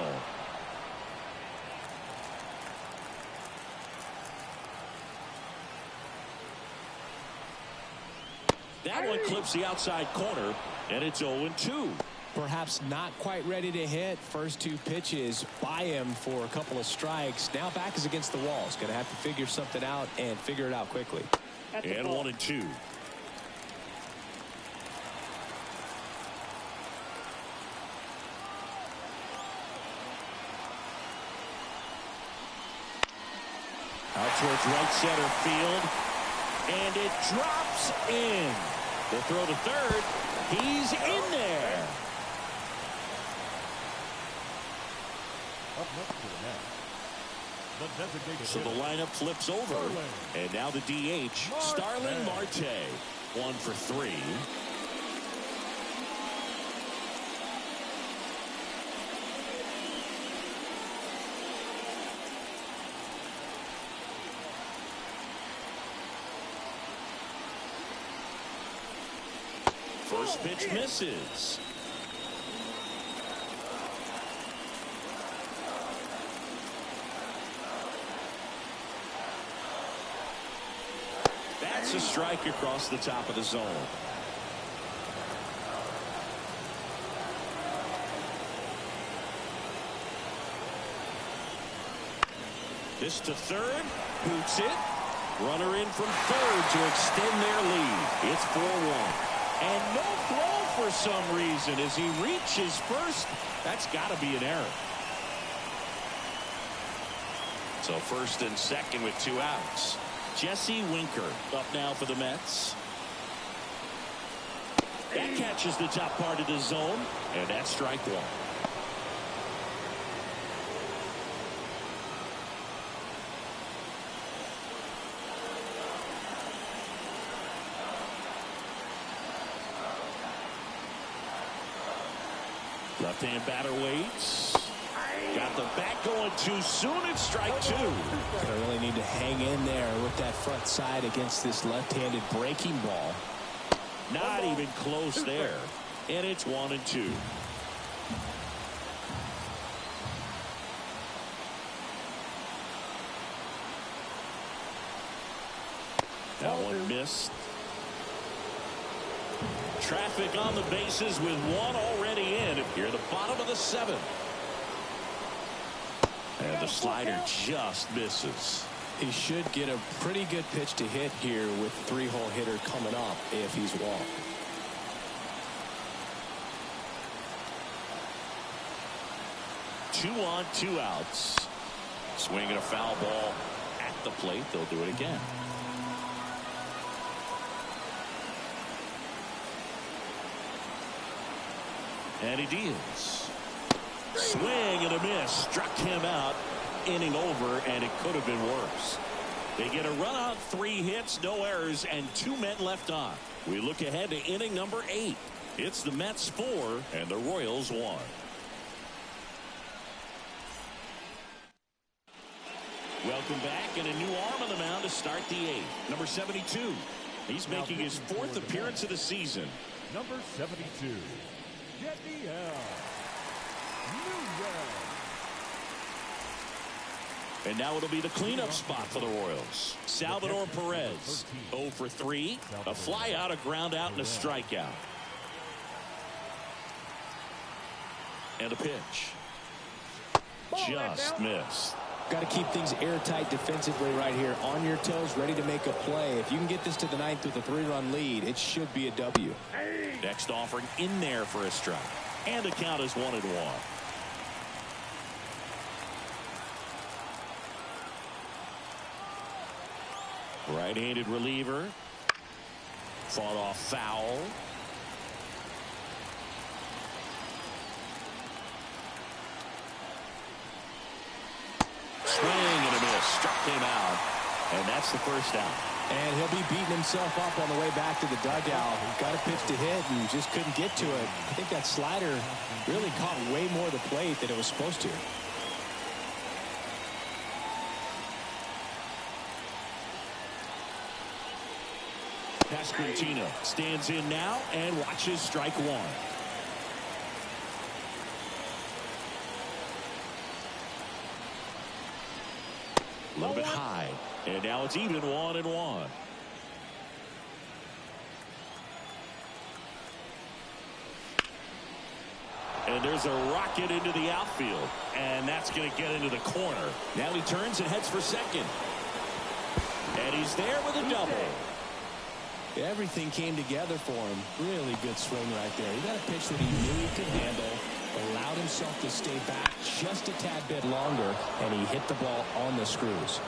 S1: That one clips the outside corner, and it's 0-2.
S2: Perhaps not quite ready to hit. First two pitches by him for a couple of strikes. Now back is against the wall. He's going to have to figure something out and figure it out quickly.
S1: And 1-2. Out towards right center field. And it drops in. The throw to third. He's in there.
S4: Up next to the net, the designated
S1: So the lineup flips over. And now the DH, Starling Marte. 1 for 3. First pitch misses. That's a strike across the top of the zone. This to third. Boots it. Runner in from third to extend their lead. It's 4-1. And no throw for some reason as he reaches first. That's got to be an error. So first and second with 2 outs. Jesse Winker up now for the Mets. That catches the top part of the zone, and that's strike 1. Left-hand batter waits. Got the bat going too soon. It's strike 2.
S2: Gonna really need to hang in there with that front side against this left-handed breaking ball.
S1: Not even close there. And it's 1-2. That one missed. Traffic on the bases with 1 already in. Here at the bottom of the 7th. And the slider just misses.
S2: He should get a pretty good pitch to hit here with the 3-hole hitter coming up if he's walked.
S1: Two on, 2 outs. Swinging a foul ball at the plate. They'll do it again. And he deals. Swing and a miss. Struck him out. Inning over, and it could have been worse. They get a run out, 3 hits, no errors, and 2 men left on. We look ahead to inning number 8. It's the Mets 4 and the Royals 1. Welcome back, and a new arm on the mound to start the 8th. Number 72. He's making his 4th appearance of the season.
S4: number 72, Getiel Nunez.
S1: And now it'll be the cleanup spot for the Royals. Salvador Perez, 0 for 3, a fly out, a ground out, and a strikeout. And a pitch. Just missed.
S2: Got to keep things airtight defensively right here. On your toes, ready to make a play. If you can get this to the 9th with a 3-run lead, it should be a W.
S1: Next offering in there for a strike. And the count is 1-1. Right-handed reliever. Fought off foul. Swing and a miss. Struck him out. And that's the first out.
S2: And he'll be beating himself up on the way back to the dugout. Got a pitch to hit and just couldn't get to it. I think that slider really caught way more of the plate than it was supposed to.
S1: Pasquantino stands in now and watches strike 1. little bit high. And now it's even 1-1. And there's a rocket into the outfield. And that's going to get into the corner. Now he turns and heads for second. And he's there with a double.
S2: Everything came together for him. Really good swing right there. He got a pitch that he knew he could handle, allowed himself to stay back just a tad bit longer, and he hit the ball on the screws.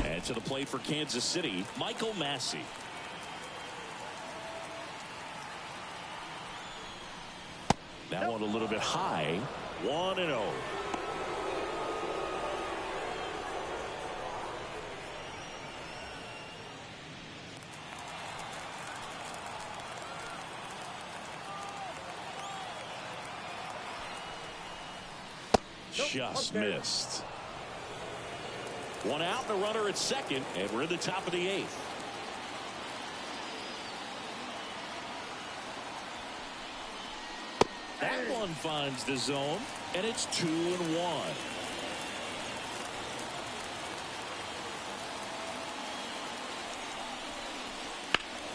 S1: And to the plate for Kansas City, Michael Massey. That one a little bit high. 1-0. Just missed. One out and a runner at second, and we're in the top of the 8th. That one finds the zone, and it's 2-1.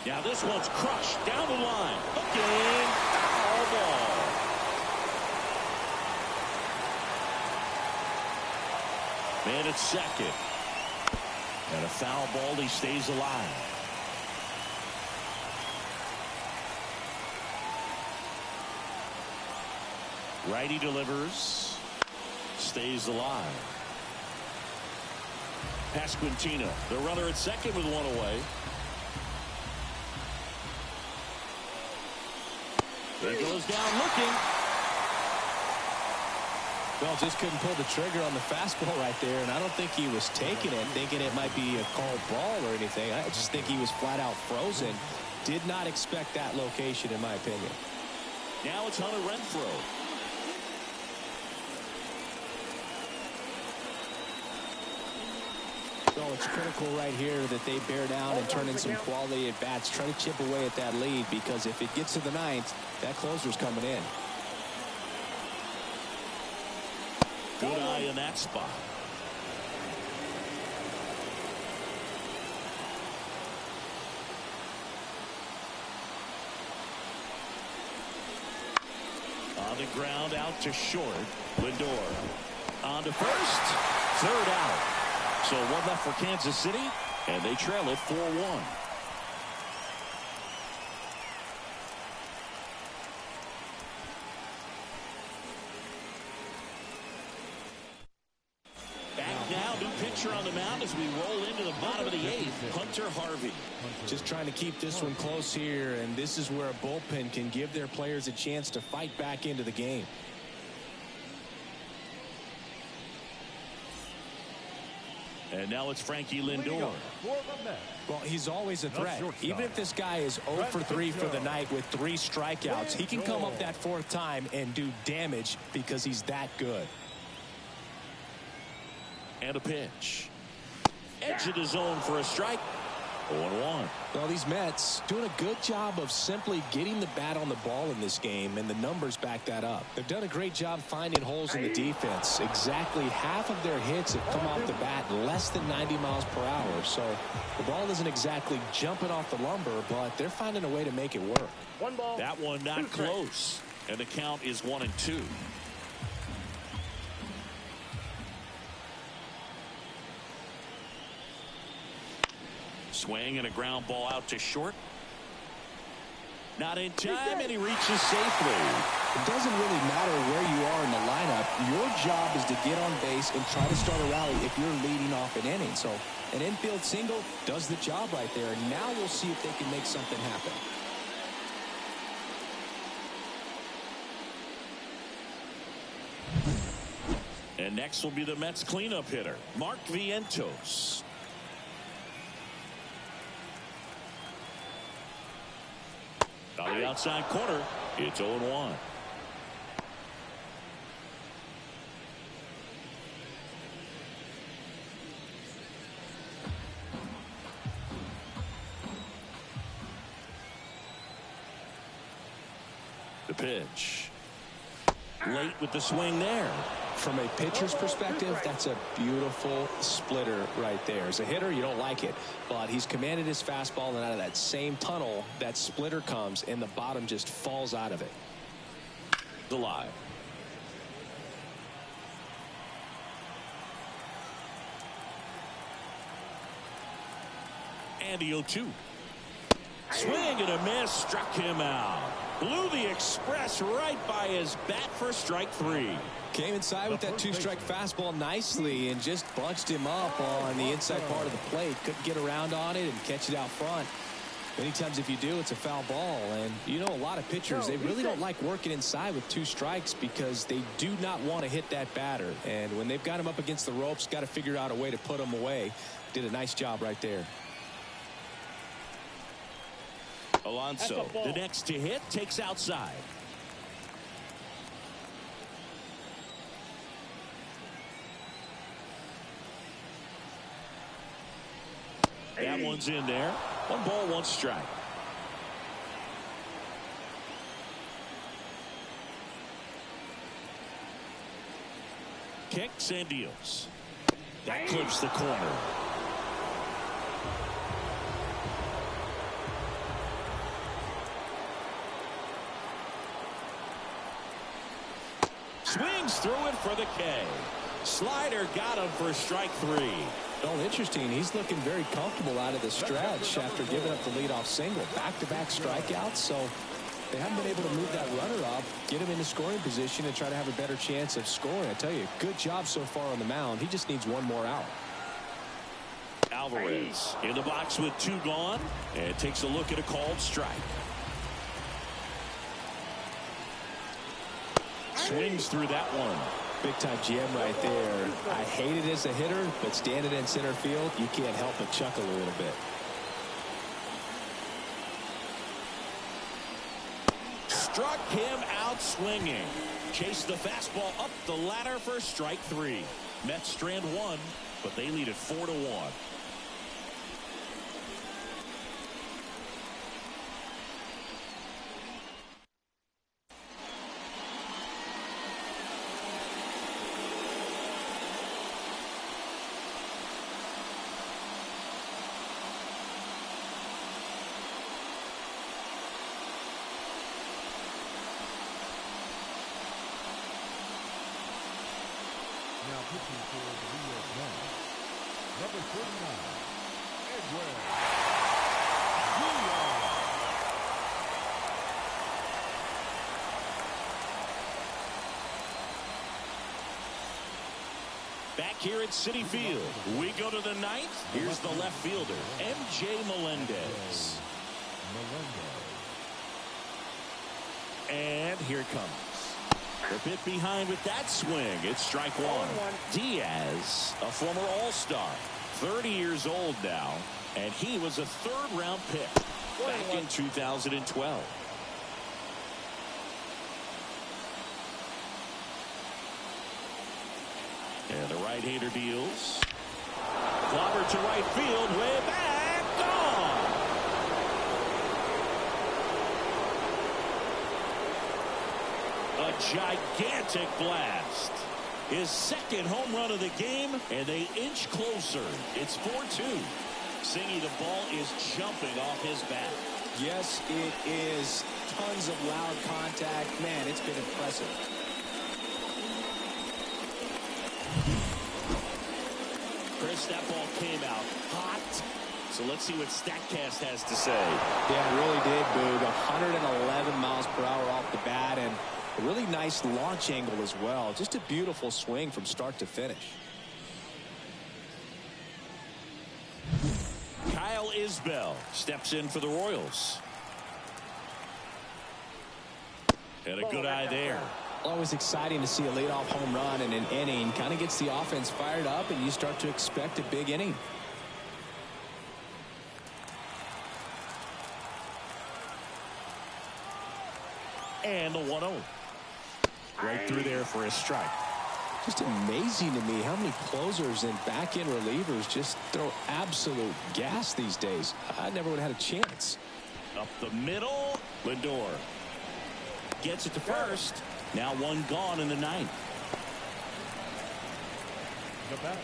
S1: Now this one's crushed down the line. Hooking, foul ball. Man at second. And a foul ball. He stays alive. Righty delivers. Stays alive. Pasquantino, the runner at second with one away. He goes down looking.
S2: Well, just couldn't pull the trigger on the fastball right there, and I don't think he was taking it, thinking it might be a called ball or anything. I just think he was flat out frozen. Did not expect that location, in my opinion.
S1: Now it's Hunter Renfroe.
S2: Well, it's critical right here that they bear down and turn in some quality at bats. Try to chip away at that lead, because if it gets to the 9th, that closer's coming in.
S1: Good eye in that spot. On the ground, out to short. Lindor on to first. Third out. So one left for Kansas City, and they trail it 4-1. On the mound as we roll into the bottom of the 8th, Hunter Harvey.
S2: Just trying to keep this one close here, and this is where a bullpen can give their players a chance to fight back into the game.
S1: And now it's Frankie Lindor.
S2: Well, he's always a threat. Even if this guy is 0 for 3 for the night with 3 strikeouts, he can come up that 4th time and do damage because he's that good.
S1: And a pitch. Edge of the zone for a strike. 0-1.
S2: Well, these Mets doing a good job of simply getting the bat on the ball in this game, and the numbers back that up. They've done a great job finding holes in the defense. Exactly half of their hits have come off the bat less than 90 miles per hour. So the ball isn't exactly jumping off the lumber, but they're finding a way to make it work.
S3: One ball.
S1: That one not close. And the count is 1-2. Swing and a ground ball out to short. Not in time, and he reaches safely.
S2: It doesn't really matter where you are in the lineup. Your job is to get on base and try to start a rally if you're leading off an inning. So an infield single does the job right there. And now we'll see if they can make something happen.
S1: And next will be the Mets cleanup hitter, Mark Vientos. On the outside corner, it's 0-1. The pitch. Late with the swing there.
S2: From a pitcher's perspective, that's a beautiful splitter right there. As a hitter, you don't like it, but he's commanded his fastball, and out of that same tunnel, that splitter comes, and the bottom just falls out of it.
S1: Alive. And the 0-2. Swing and a miss, struck him out. Blew the express right by his bat for strike 3.
S2: Came inside with that two-strike fastball nicely and just bunched him up on the inside part of the plate. Couldn't get around on it and catch it out front. Many times if you do, it's a foul ball. And you know, a lot of pitchers, they really don't like working inside with 2 strikes because they do not want to hit that batter. And when they've got him up against the ropes, got to figure out a way to put him away. Did a nice job right there.
S1: Alonso, the next to hit, takes outside. That one's in there. 1 ball, 1 strike. Kicks and deals. That clips the corner. Swings through it for the K. Slider got him for strike 3.
S2: Oh, interesting. He's looking very comfortable out of the stretch after giving up the leadoff single. Back-to-back strikeouts, so they haven't been able to move that runner up, get him into scoring position, and try to have a better chance of scoring. I tell you, good job so far on the mound. He just needs 1 more out.
S1: Alvarez in the box with 2 gone, and takes a look at a called strike. Swings through that one.
S2: Big-time gem right there. I hate it as a hitter, but standing in center field, you can't help but chuckle a little bit.
S1: Struck him out swinging. Chased the fastball up the ladder for strike 3. Mets strand 1, but they lead it 4-1.
S4: Now pitching for the New York Mets, number 49, Edwin Diaz.
S1: Back here at Citi Field, we go to the 9th. Here's the left fielder, MJ Melendez. And here it comes. A bit behind with that swing. It's strike 1. Diaz, a former All-Star, 30 years old now, and he was a 3rd-round pick back in 2012. And the right-hander deals. Clobber to right field, way back, gone. A gigantic blast. His 2nd home run of the game, and they inch closer. It's 4-2. Singy, the ball is jumping off his bat.
S2: Yes, it is. Tons of loud contact. Man, it's been impressive.
S1: Chris, that ball came out hot. So let's see what StatCast has to say.
S2: Yeah, it really did, Boog. 111 miles per hour off the bat, and a really nice launch angle as well. Just a beautiful swing from start to finish.
S1: Kyle Isbell steps in for the Royals. And a good eye there.
S2: Always exciting to see a leadoff home run in an inning. Kind of gets the offense fired up, and you start to expect a big inning.
S1: And the 1-0. Right through there for a strike.
S2: Just amazing to me how many closers and back-end relievers just throw absolute gas these days. I never would have had a chance.
S1: Up the middle, Lindor. Gets it to first. Now one gone in the ninth.
S4: The batter,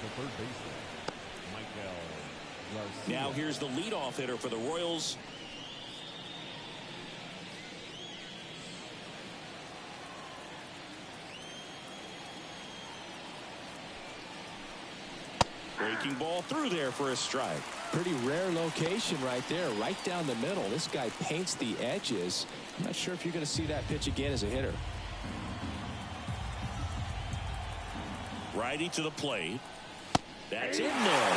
S4: the third baseman, Michael Garcia.
S1: Now here's the leadoff hitter for the Royals. Breaking ball through there for a strike.
S2: Pretty rare location right there, right down the middle. This guy paints the edges. I'm not sure if you're going to see that pitch again as a hitter.
S1: Righty to the plate. That's in there.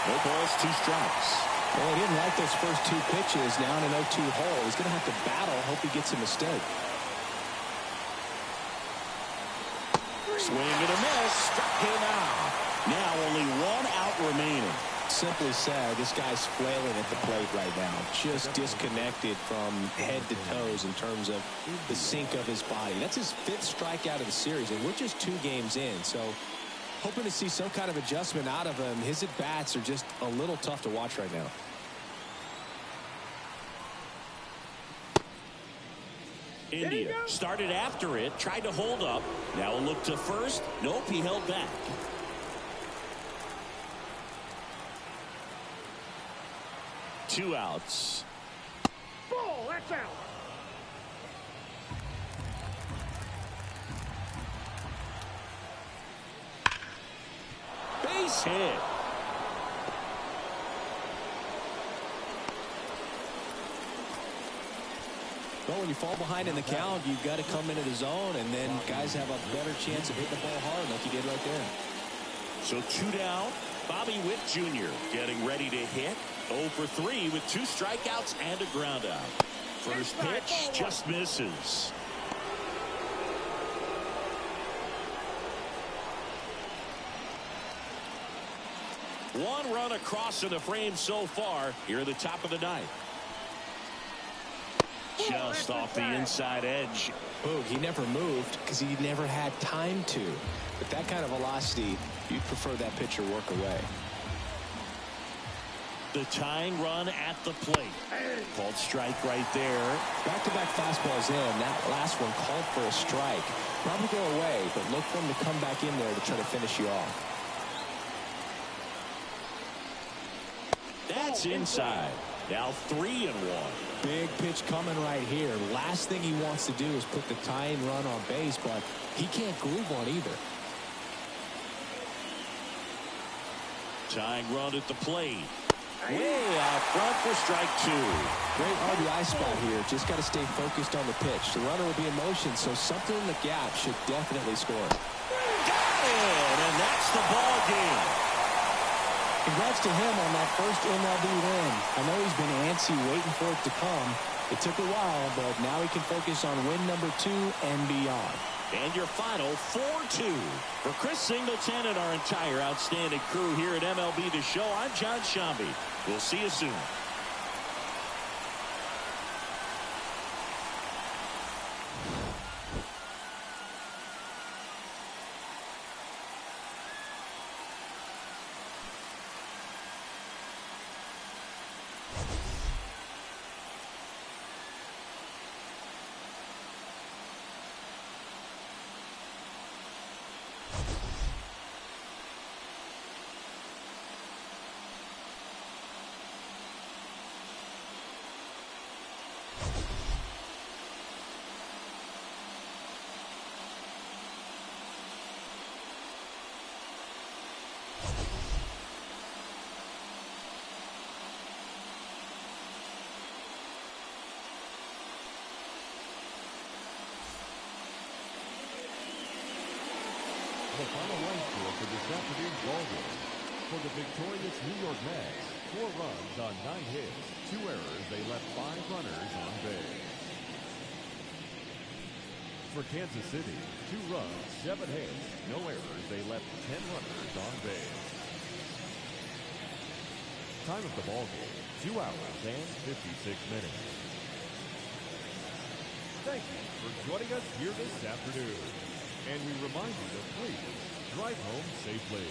S1: No balls, 2 strikes.
S2: Well, he didn't like those first 2 pitches. Now in an 0-2 hole. He's going to have to battle. Hope he gets a mistake.
S1: Swing and a miss. Struck him out. Now only 1 out remaining.
S2: Simply said, this guy's flailing at the plate right now. Just disconnected from head to toes in terms of the sink of his body. That's his 5th strikeout of the series, and we're just 2 games in. So hoping to see some kind of adjustment out of him. His at-bats are just a little tough to watch right now.
S1: India started after it, tried to hold up. Now a look to first. Nope, he held back. Two outs.
S3: Ball, that's out.
S1: Base hit.
S2: Well, when you fall behind in the count, you've got to come into the zone, and then guys have a better chance of hitting the ball hard like you did right there.
S1: So 2 down. Bobby Witt Jr. getting ready to hit. 0 for 3 with 2 strikeouts and a ground out. First pitch just misses. One run across in the frame so far here at the top of the ninth. Just off the inside edge.
S2: Boog, he never moved because he never had time to. But that kind of velocity, you'd prefer that pitcher work away.
S1: The tying run at the plate. Called strike right there.
S2: Back-to-back fastballs in. That last one called for a strike. Probably go away, but look for him to come back in there to try to finish you off.
S1: That's inside. Now 3-1.
S2: Big pitch coming right here. Last thing he wants to do is put the tying run on base, but he can't groove one either.
S1: Tying run at the plate. Way out front for strike 2.
S2: Great RBI spot here. Just got to stay focused on the pitch. The runner will be in motion, so something in the gap should definitely score.
S1: Got it, and that's the ball game.
S2: Congrats to him on that first MLB win. I know he's been antsy waiting for it to come. It took a while, but now he can focus on win number 2 and beyond.
S1: And your final 4-2. For Chris Singleton and our entire outstanding crew here at MLB The Show, I'm John Shambi. We'll see you soon.
S4: The final line score for this afternoon's ball game. For the victorious New York Mets, 4 runs on 9 hits, 2 errors. They left 5 runners on base. For Kansas City, 2 runs, 7 hits, no errors. They left 10 runners on base. Time of the ball game, 2 hours and 56 minutes. Thank you for joining us here this afternoon. And we remind you to please drive home safely.